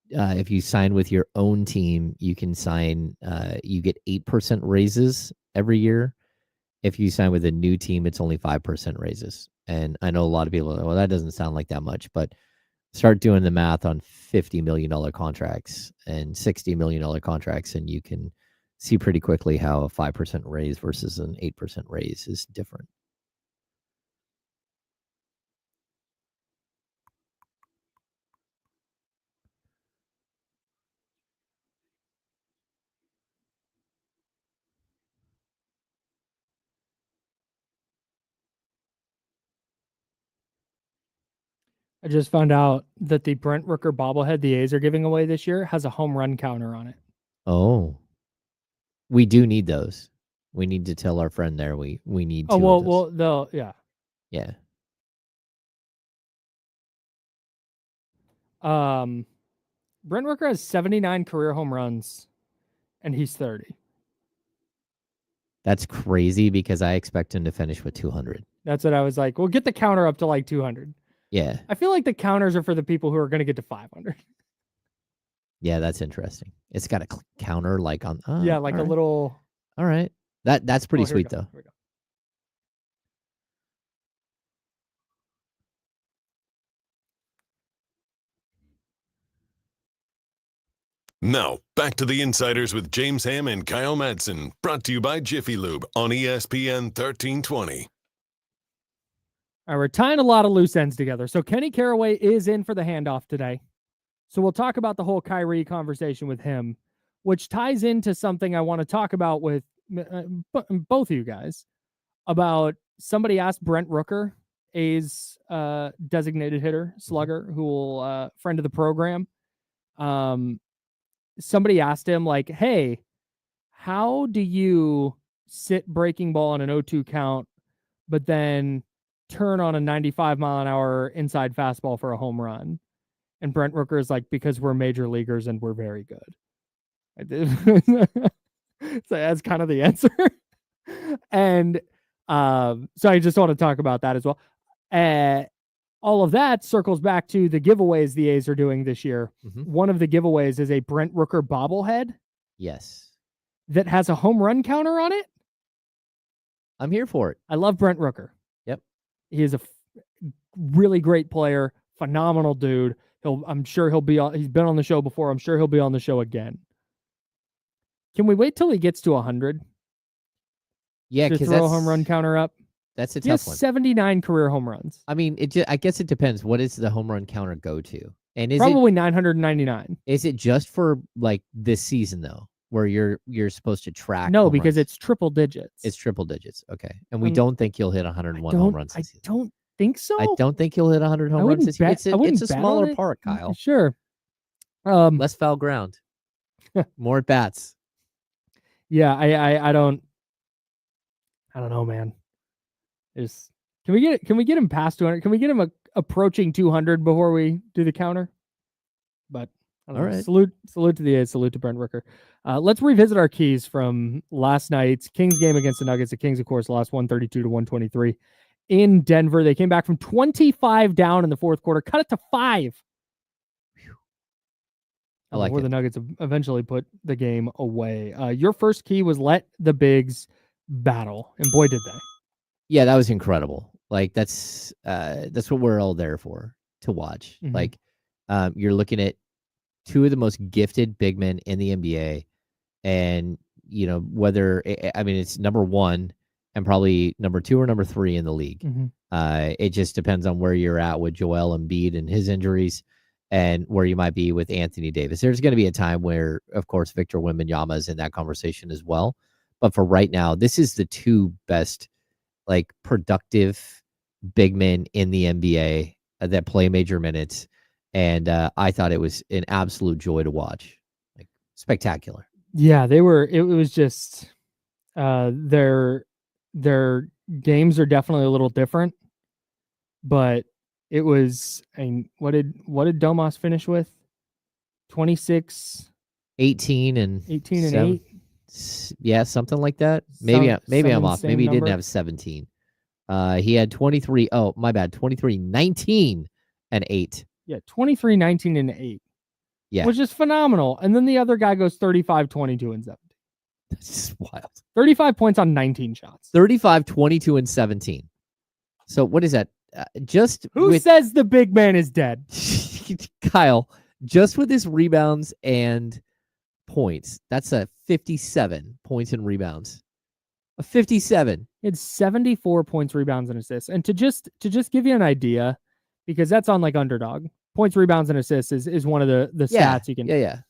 if you sign with your own team, you can sign, you get 8% raises every year. If you sign with a new team, it's only 5% raises. And I know a lot of people are like, well, that doesn't sound like that much, but start doing the math on $50 million contracts and $60 million contracts, and you can see pretty quickly how a 5% raise versus an 8% raise is different. I just found out that the Brent Rooker bobblehead the A's are giving away this year has a home run counter on it. Oh, we do need those. We need to tell our friend there we need. Oh well, they'll yeah. Brent Rooker has 79 career home runs, and he's 30. That's crazy because I expect him to finish with 200. That's what I was like. We'll get the counter up to like 200. Yeah. I feel like the counters are for the people who are going to get to 500. Yeah, that's interesting. It's got a counter like on. Yeah, like a little. All right. That's pretty sweet though. Here we go. Now, back to the Insiders with James Ham and Kyle Madsen, brought to you by Jiffy Lube on ESPN 1320. All right, we're tying a lot of loose ends together. So Kenny Caraway is in for the handoff today. So we'll talk about the whole Kyrie conversation with him, which ties into something I want to talk about with both of you guys. About somebody asked Brent Rooker, A's designated hitter, slugger, who will friend of the program. Somebody asked him like, hey, how do you sit breaking ball on an 0-2 count, but then turn on a 95-mile-an-hour inside fastball for a home run. And Brent Rooker is like, because we're major leaguers and we're very good. I did. So that's kind of the answer. And so I just want to talk about that as well. All of that circles back to the giveaways the A's are doing this year. One of the giveaways is a Brent Rooker bobblehead. Yes. That has a home run counter on it. I'm here for it. I love Brent Rooker. Yep. He is a really great player, phenomenal dude. I'm sure he'll be on. He's been on the show before. I'm sure he'll be on the show again. Can we wait till he gets to 100? Yeah, to throw a home run counter up. That's a he has tough one. 79 career home runs. I mean, I guess it depends. What does the home run counter go to? And is probably 999. Is it just for like this season though, where you're supposed to track? No, because it's triple digits. It's triple digits. Okay, and we don't think you'll hit 101 home runs. I don't think so. I don't think you'll hit 100 home runs. It's a smaller park, Kyle. Sure. Less foul ground. More at bats. Yeah, I don't know, man. Can we get him past 200? Can we get him approaching 200 before we do the counter? But I don't know. Right. Salute to the A's. Salute to Brent Rooker. Let's revisit our keys from last night's Kings game against the Nuggets. The Kings, of course, lost 132-123 in Denver. They came back from 25 down in the fourth quarter, cut it to 5. I like before it. The Nuggets eventually put the game away. Your first key was let the bigs battle, and boy, did they. Yeah, that was incredible. Like that's what we're all there for, to watch. Mhm. Like you're looking at two of the most gifted big men in the NBA, and whether it's number 1 and probably number 2 or number 3 in the league. Mhm. It just depends on where you're at with Joel Embiid and his injuries, and where you might be with Anthony Davis. There's going to be a time where, of course, Victor Wembanyama is in that conversation as well. But for right now, this is the two best, like, productive big men in the NBA that play major minutes. And I thought it was an absolute joy to watch. Like, spectacular. Yeah, they were. It was just their games are definitely a little different, but it was. I mean, what did Domas finish with? 18 and 8. Yeah, something like that. Maybe I'm off. Maybe he number. didn't have 17. He had 23. Oh, my bad. 23, 19, and 8. Yeah, 23, 19, and 8. Yeah. Which is phenomenal. And then the other guy goes 35, 22, and 17. That's just wild. 35 points on 19 shots. 35, 22, and 17. So what is that? Who says the big man is dead? Kyle, just with his rebounds and points, that's a 57 points and rebounds. A 57. He had 74 points, rebounds, and assists. And to just give you an idea, because that's on like Underdog. Points, rebounds, and assists is one of the stats you can. Yeah.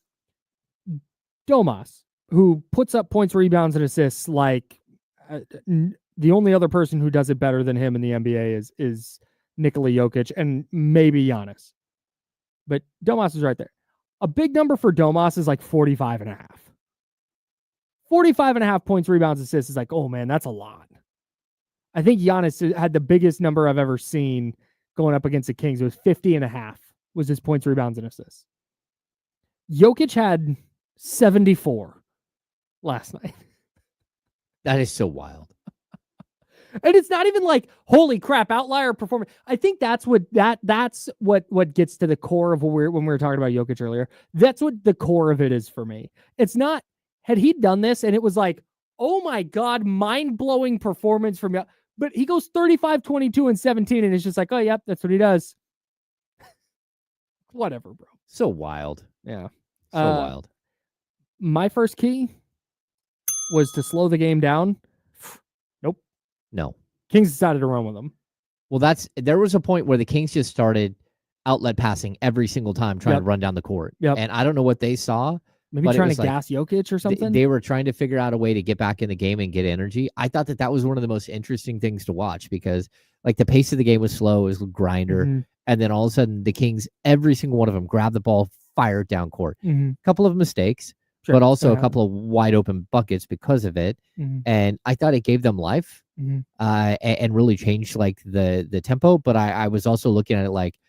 Domas, who puts up points, rebounds, and assists like the only other person who does it better than him in the NBA is Nikola Jokic and maybe Giannis. But Domas is right there. A big number for Domas is like 45 and a half. 45 and a half points, rebounds, assists is like, oh man, that's a lot. I think Giannis had the biggest number I've ever seen going up against the Kings. It was 50 and a half was his points, rebounds, and assists. Jokic had 74 last night. That is so wild. And it's not even like, holy crap, outlier performance. I think that's what gets to the core of when we were talking about Jokic earlier. That's what the core of it is for me. It's not, had he done this and it was like, oh my God, mind-blowing performance from, but he goes 35, 22, and 17, and it's just like, oh, yep, that's what he does. Whatever, bro. So wild. Yeah. So wild. My first key was to slow the game down. Nope. No. Kings decided to run with them. Well, there was a point where the Kings just started outlet passing every single time, trying to run down the court. Yep. And I don't know what they saw. Maybe trying to gas Jokic or something. They were trying to figure out a way to get back in the game and get energy. I thought that was one of the most interesting things to watch because, like, the pace of the game was slow, it was a grinder, and then all of a sudden the Kings, every single one of them, grabbed the ball, fired down court. A couple of mistakes, but also a couple of wide open buckets because of it. And I thought it gave them life. and really change like the tempo. But I was also looking at it like,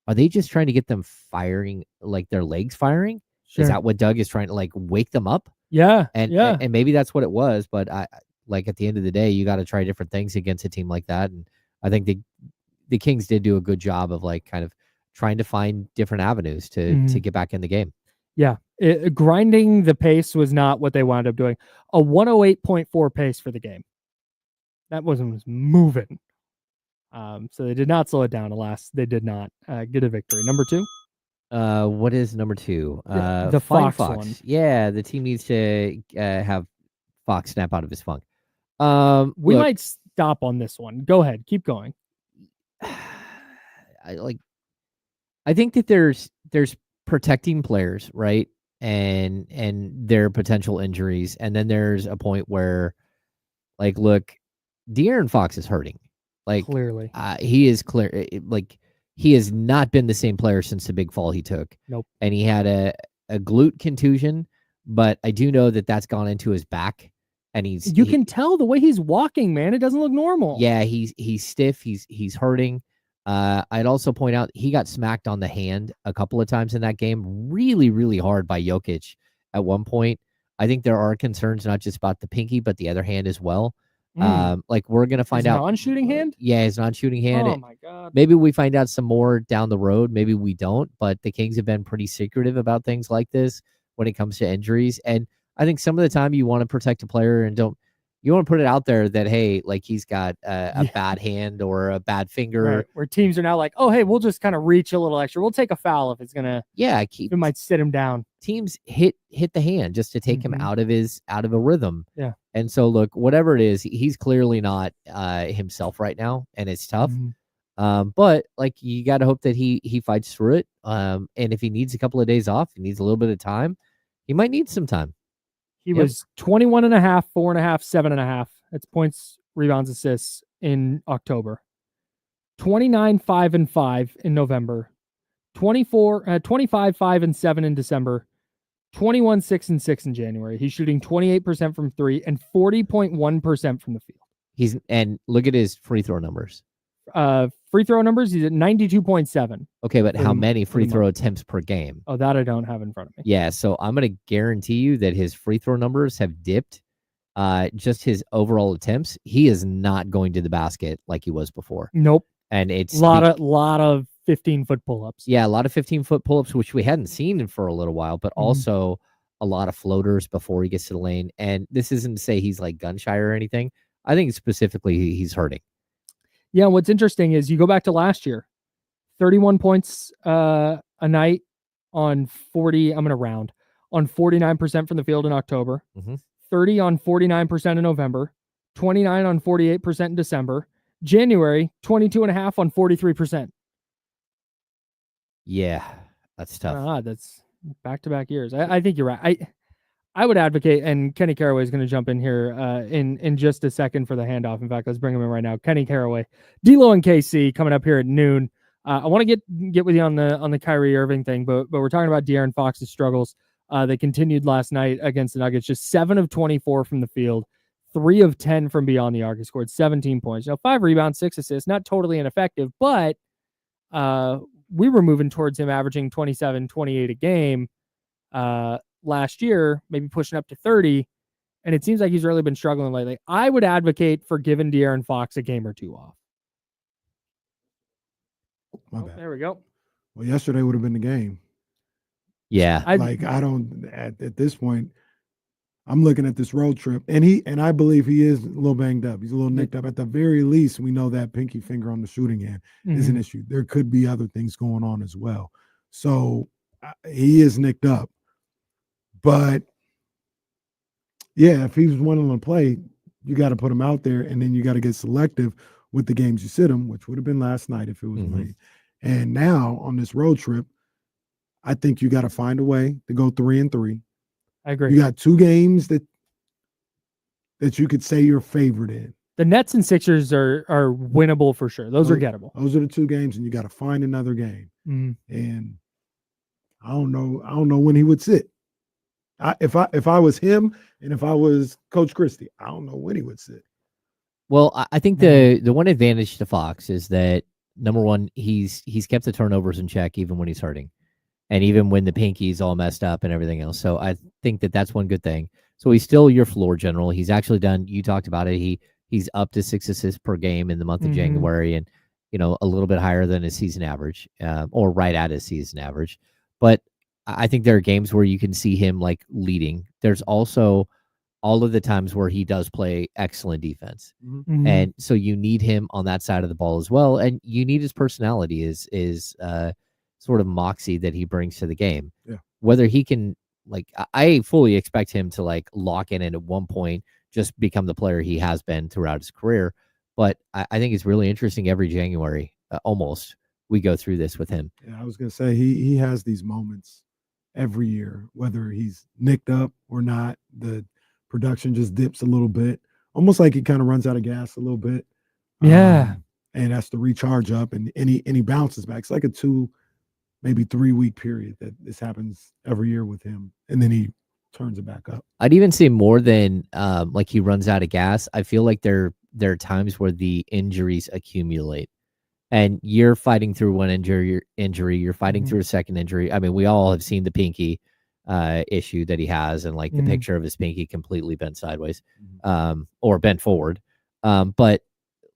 are they just trying to get them firing, like their legs firing? Sure. Is that what Doug is trying to like wake them up? Yeah. And yeah. and maybe that's what it was. But I like at the end of the day, you got to try different things against a team like that. And I think the Kings did do a good job of like kind of trying to find different avenues to get back in the game. Yeah. Grinding the pace was not what they wound up doing. A 108.4 pace for the game. That was moving. So they did not slow it down. Alas, they did not get a victory. Number 2. What is number 2? The Fox one. Yeah, the team needs to have Fox snap out of his funk. We might stop on this one. Go ahead, keep going. I think that there's protecting players, right? And their potential injuries, and then there's a point where, like, look, De'Aaron Fox is hurting. Like, clearly, he is clear. Like, he has not been the same player since the big fall he took. Nope. And he had a glute contusion, but I do know that that's gone into his back, and he can tell the way he's walking, man. It doesn't look normal. Yeah, he's stiff. He's hurting. I'd also point out he got smacked on the hand a couple of times in that game, really, really hard by Jokic at one point. I think there are concerns not just about the pinky, but the other hand as well. Like, we're gonna find out. Non-shooting hand? Yeah, his non-shooting hand. Oh my god. Maybe we find out some more down the road. Maybe we don't. But the Kings have been pretty secretive about things like this when it comes to injuries. And I think some of the time you want to protect a player and you want to put it out there that, hey, like, he's got a bad hand or a bad finger. Right. Where teams are now like, oh, hey, we'll just kind of reach a little extra. We'll take a foul if it's gonna. Yeah, it might sit him down. Teams hit the hand just to take him out of a rhythm. Yeah. And so, look, whatever it is, he's clearly not himself right now, and it's tough. But like, you got to hope that he fights through it. And if he needs a couple of days off, he needs a little bit of time. He might need some time. He was 21.5, 4.5, 7.5. That's points, rebounds, assists in October. 29, 5, and 5 in November. 25, 5, and 7 in December. 21, 6, and 6 in January. He's shooting 28% from 3 and 40.1% from the field. And look at his free throw numbers. Free throw numbers, he's at 92.7. Okay, but how many free throw attempts per game? Oh, that I don't have in front of me. Yeah, so I'm going to guarantee you that his free throw numbers have dipped. Just his overall attempts, he is not going to the basket like he was before. Nope. And it's a lot of 15-foot pull-ups. Yeah, a lot of 15-foot pull-ups, which we hadn't seen for a little while, but also a lot of floaters before he gets to the lane. And this isn't to say he's like gun shy or anything. I think specifically he's hurting. Yeah, what's interesting is you go back to last year, 31 points a night on 40, I'm going to round, on 49% from the field in October, 30 on 49% in November, 29 on 48% in December, January, 22.5 on 43%. Yeah, that's tough. That's back-to-back years. I think you're right. I would advocate, and Kenny Caraway is going to jump in here in just a second for the handoff. In fact, let's bring him in right now. Kenny Caraway, D'Lo and KC coming up here at noon. I want to get with you on the Kyrie Irving thing, but we're talking about De'Aaron Fox's struggles. They continued last night against the Nuggets, just 7 of 24 from the field, 3 of 10 from beyond the arc. He scored 17 points. 5 rebounds, 6 assists, not totally ineffective, but we were moving towards him averaging 27, 28 a game last year, maybe pushing up to 30, and it seems like he's really been struggling lately. I would advocate for giving De'Aaron Fox a game or two off. My bad. There we go. Well, yesterday would have been the game. Yeah. I don't at this point, I'm looking at this road trip, and I believe he is a little banged up. He's a little nicked up. At the very least, we know that pinky finger on the shooting hand is an issue. There could be other things going on as well. So he is nicked up. But yeah, if he was wanting to play, you got to put him out there, and then you got to get selective with the games you sit him, which would have been last night if it was late. And now on this road trip, I think you got to find a way to go 3-3. I agree. You got 2 games that you could say you're favored in. The Nets and Sixers are winnable for sure. Those are gettable. Those are the 2 games, and you got to find another game. And I don't know when he would sit. If I was him, and if I was Coach Christie, I don't know when he would sit. Well, I think the one advantage to Fox is that number one, he's kept the turnovers in check even when he's hurting, and even when the pinky's all messed up and everything else. So I think that that's one good thing. So he's still your floor general. He's actually done. You talked about it. He's up to 6 assists per game in the month of January, and a little bit higher than his season average, or right at his season average. But I think there are games where you can see him like leading. There's also all of the times where he does play excellent defense. And so you need him on that side of the ball as well. And you need his personality, is sort of moxie that he brings to the game. Yeah. Whether he can, like, I fully expect him to like lock in and at one point just become the player he has been throughout his career. But I think it's really interesting every January, almost, we go through this with him. Yeah, I was going to say, he has these moments every year, whether he's nicked up or not. The production just dips a little bit, almost like he kind of runs out of gas a little bit. Yeah. And has to recharge up, and he bounces back. It's like a 2, maybe 3 week period that this happens every year with him, and then he turns it back up. I'd even say more than like he runs out of gas. I feel like there are times where the injuries accumulate, and you're fighting through one injury, you're fighting through a second injury. I mean, we all have seen the pinky issue that he has, and like the picture of his pinky completely bent sideways, or bent forward. But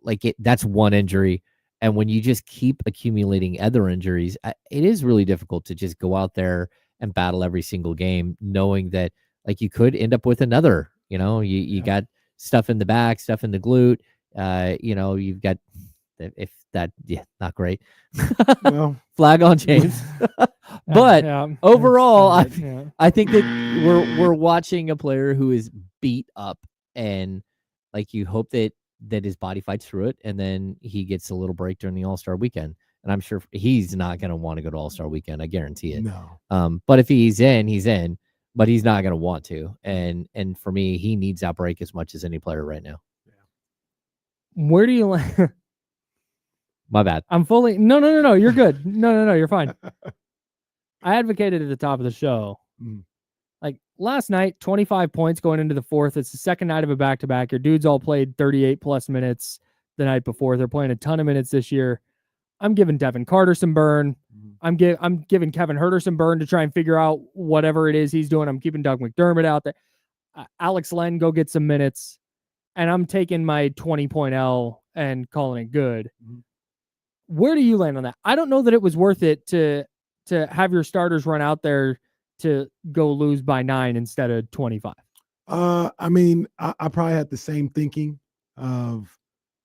like that's one injury. And when you just keep accumulating other injuries, it is really difficult to just go out there and battle every single game, knowing that like you could end up with another, you got stuff in the back, stuff in the glute, you've got, if that, not great. Well, flag on James. But overall, I think that we're watching a player who is beat up, and like you hope that his body fights through it, and then he gets a little break during the All-Star weekend. And I'm sure he's not going to want to go to All-Star weekend. I guarantee it. No. But if he's in, but he's not going to want to. And for me, he needs that break as much as any player right now. Where do you My bad. I'm fully no. You're good. No. You're fine. I advocated at the top of the show. Like last night, 25 points going into the fourth. It's the second night of a back-to-back. Your dudes all played 38 plus minutes the night before. They're playing a ton of minutes this year. I'm giving Devin Carter some burn. I'm giving Kevin Huerter some burn to try and figure out whatever it is he's doing. I'm keeping Doug McDermott out there. Alex Len, go get some minutes. And I'm taking my 20-point L and calling it good. Where do you land on that? I don't know that it was worth it to have your starters run out there to go lose by 9 instead of 25. I mean, I probably had the same thinking of,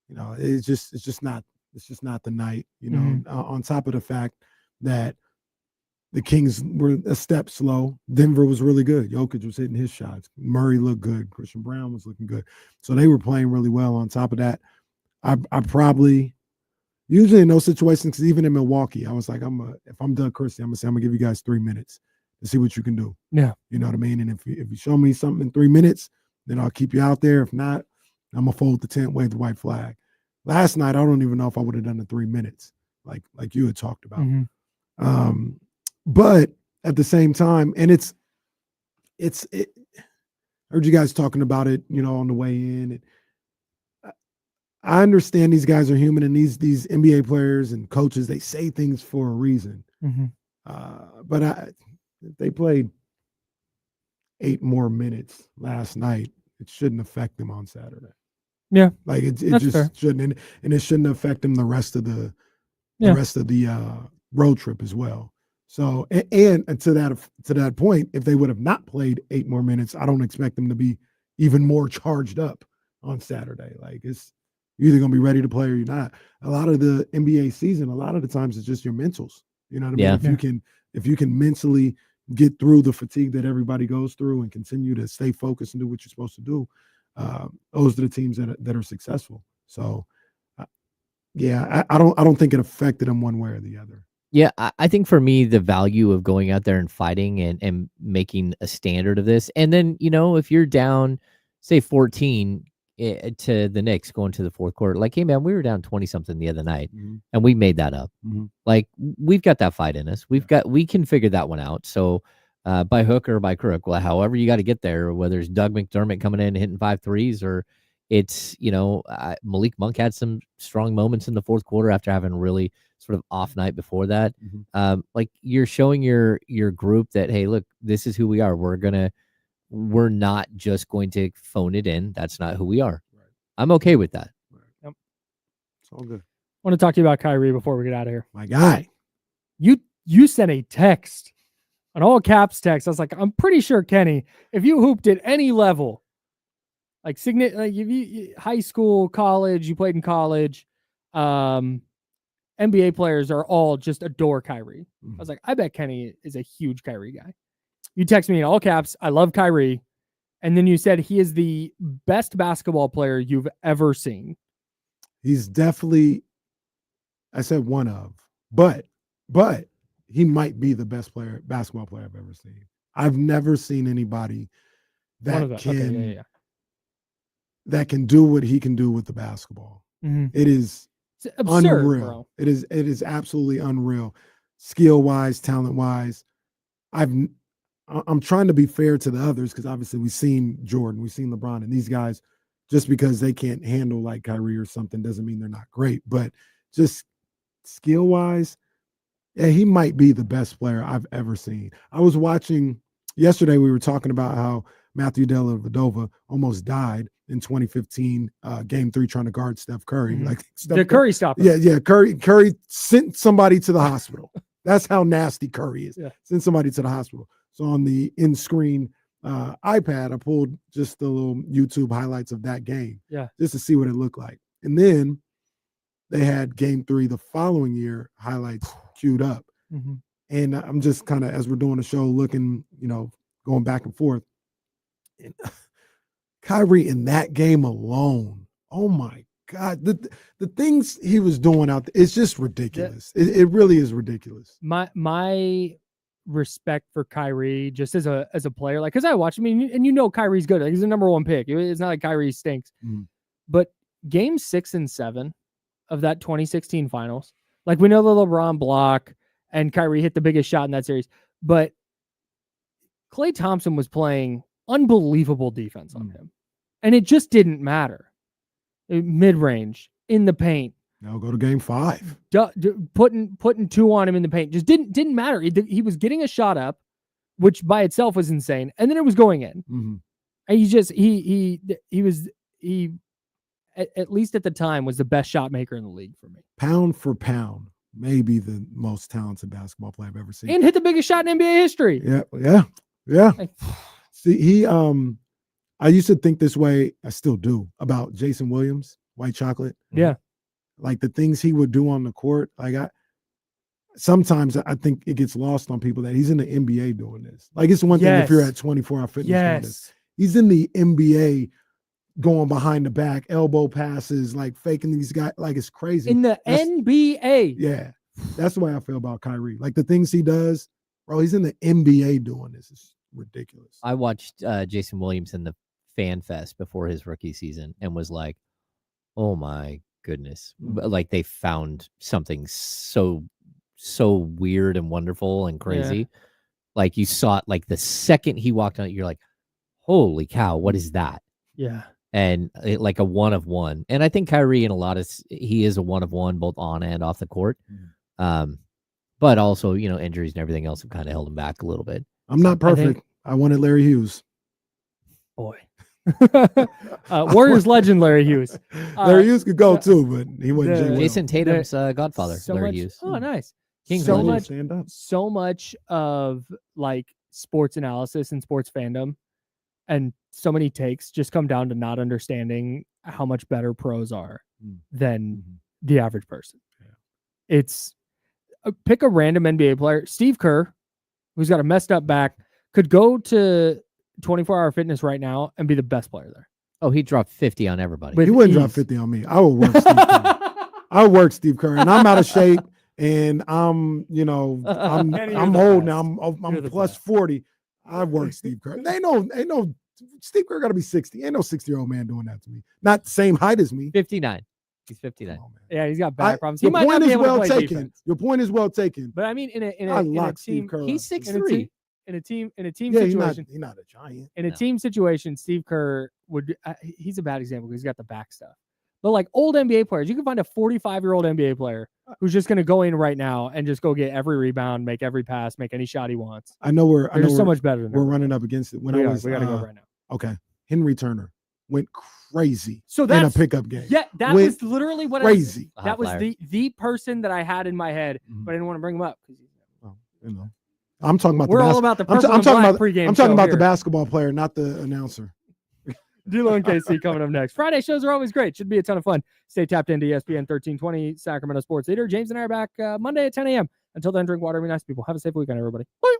it's just not the night, on top of the fact that the Kings were a step slow. Denver was really good. Jokic was hitting his shots. Murray looked good. Christian Brown was looking good. So they were playing really well. On top of that, I probably, usually in those situations, because even in Milwaukee, I was like, if I'm Doug Christie, I'm going to give you guys 3 minutes to see what you can do. Yeah. You know what I mean? And if you show me something in 3 minutes, then I'll keep you out there. If not, I'm going to fold the tent, wave the white flag. Last night, I don't even know if I would have done the 3 minutes like you had talked about. But at the same time, and I heard you guys talking about it, on the way in. I understand these guys are human, and these NBA players and coaches, they say things for a reason. But they played 8 more minutes last night. It shouldn't affect them on Saturday. Yeah, like it just fair. Shouldn't, and it shouldn't affect them the rest of the road trip as well. So, and to that point, if they would have not played 8 more minutes, I don't expect them to be even more charged up on Saturday. Like you're either going to be ready to play or you're not. A lot of the NBA season, a lot of the times it's just your mentals. You know what I mean? If you can mentally get through the fatigue that everybody goes through and continue to stay focused and do what you're supposed to do, those are the teams that are successful. So, I don't think it affected them one way or the other. Yeah, I think for me, the value of going out there and fighting and making a standard of this, and then, if you're down, say 14 to the Knicks going to the fourth quarter, like, hey man, we were down 20-something the other night, and we made that up. Like, we've got that fight in us. We can figure that one out. So by hook or by crook, well, however you got to get there, whether it's Doug McDermott coming in and hitting 5 threes, or it's, Malik Monk had some strong moments in the fourth quarter after having a really sort of off night before that. Like you're showing your group that, hey, look, this is who we are. We're not just going to phone it in. That's not who we are. Right. I'm okay with that. Right. Yep. It's all good. I want to talk to you about Kyrie before we get out of here. My guy. You sent a text, an all caps text. I was like, I'm pretty sure, Kenny, if you hooped at any level, like if you high school, college, you played in college, NBA players are all just adore Kyrie. I was like, I bet Kenny is a huge Kyrie guy. You text me in all caps, I love Kyrie. And then you said he is the best basketball player you've ever seen. He's definitely, I said one of, but he might be the best basketball player I've ever seen. I've never seen anybody that can do what he can do with the basketball. It is absurd, unreal. Bro. It is absolutely unreal. Skill wise, talent wise. I'm trying to be fair to the others because obviously we've seen Jordan, we've seen LeBron, and these guys, just because they can't handle like Kyrie or something doesn't mean they're not great. But just skill wise, yeah, he might be the best player I've ever seen. I was watching yesterday, we were talking about how Matthew Dellavedova almost died in 2015, game 3, trying to guard Steph Curry. Like Curry stopped him. Yeah. Curry sent somebody to the hospital. That's how nasty Curry is. Yeah. Sent somebody to the hospital. So on the in-screen iPad, I pulled just the little YouTube highlights of that game. Yeah. Just to see what it looked like. And then they had game 3 the following year highlights queued up. And I'm just kind of, as we're doing the show, looking, going back and forth. And Kyrie in that game alone, oh my God, the things he was doing out there, it's just ridiculous. It really is ridiculous. My respect for Kyrie just as a player, like, because I watch him, and Kyrie's good. Like, he's the number 1 pick. It's not like Kyrie stinks. But game 6 and 7 of that 2016 finals, like, we know the LeBron block and Kyrie hit the biggest shot in that series, but Klay Thompson was playing unbelievable defense on him, and it just didn't matter. Mid-range, in the paint. Now go to game 5. Putting 2 on him in the paint just didn't matter. He was getting a shot up, which by itself was insane, and then it was going in. And he was at least at the time was the best shot maker in the league for me. Pound for pound, maybe the most talented basketball player I've ever seen, and hit the biggest shot in NBA history. Yeah. See, I used to think this way, I still do, about Jason Williams, White Chocolate. Yeah. Like the things he would do on the court. Like sometimes I think it gets lost on people that he's in the NBA doing this. Like, it's one thing if you're at 24-hour fitness doing this. He's in the NBA going behind the back, elbow passes, like faking these guys. Like, it's crazy. In the NBA. Yeah. That's the way I feel about Kyrie. Like, the things he does, bro, he's in the NBA doing this. It's ridiculous. I watched Jason Williams in the Fan Fest before his rookie season and was like, oh my goodness. Like, they found something so weird and wonderful and crazy. Yeah. Like, you saw it, like, the second he walked on it, you're like, holy cow, what is that? Yeah. And like a one of one. And I think Kyrie, in a lot of, he is a one of one, both on and off the court. But also, injuries and everything else have kind of held him back a little bit. I'm not perfect. I wanted Larry Hughes. Boy. Warriors legend Larry Hughes. Larry Hughes could go too, but he wasn't. Jason Tatum's godfather, Larry Hughes. Oh, nice. So much of like sports analysis and sports fandom and so many takes just come down to not understanding how much better pros are than the average person. Yeah. It's pick a random NBA player. Steve Kerr, who's got a messed up back, could go to 24-hour fitness right now and be the best player there. Oh, he dropped 50 on everybody. He wouldn't drop 50 on me. I would work Steve Kerr. I would work Steve Kerr, and I'm out of shape, and I'm old now. I'm plus 40. I work Steve Kerr. Ain't no Steve Kerr got to be 60. Ain't no 60-year-old man doing that to me. Not the same height as me. 59. He's 59. Oh, yeah, he's got back problems. Your point is well taken. Your point is well taken. But I mean, in a team, Kerr he's 6'3". in a team Yeah, situation. he's not a giant. In a No. team situation, Steve Kerr would. He's a bad example because he's got the back stuff. But like old NBA players, you can find a 45-year-old NBA player who's just going to go in right now and just go get every rebound, make every pass, make any shot he wants. I know we're so much better than we're running up against it. When we I are. was We got to go right now. okay, Henry Turner went crazy So in a that's pickup game. Yeah, that Went was literally what crazy. that was Outlier. the person that I had in my head, Mhm. but I didn't want to bring him up because Well, you know, I'm talking about we're the all about the I'm purple talking and black about pregame. I'm talking show about here. the basketball player, not the announcer. D'Lo and KC coming up next. Friday shows are always great. Should be a ton of fun. Stay tapped into ESPN 1320, Sacramento Sports Leader. James and I are back Monday at 10 a.m. Until then, drink water and be nice to people. Have a safe weekend, everybody. Bye.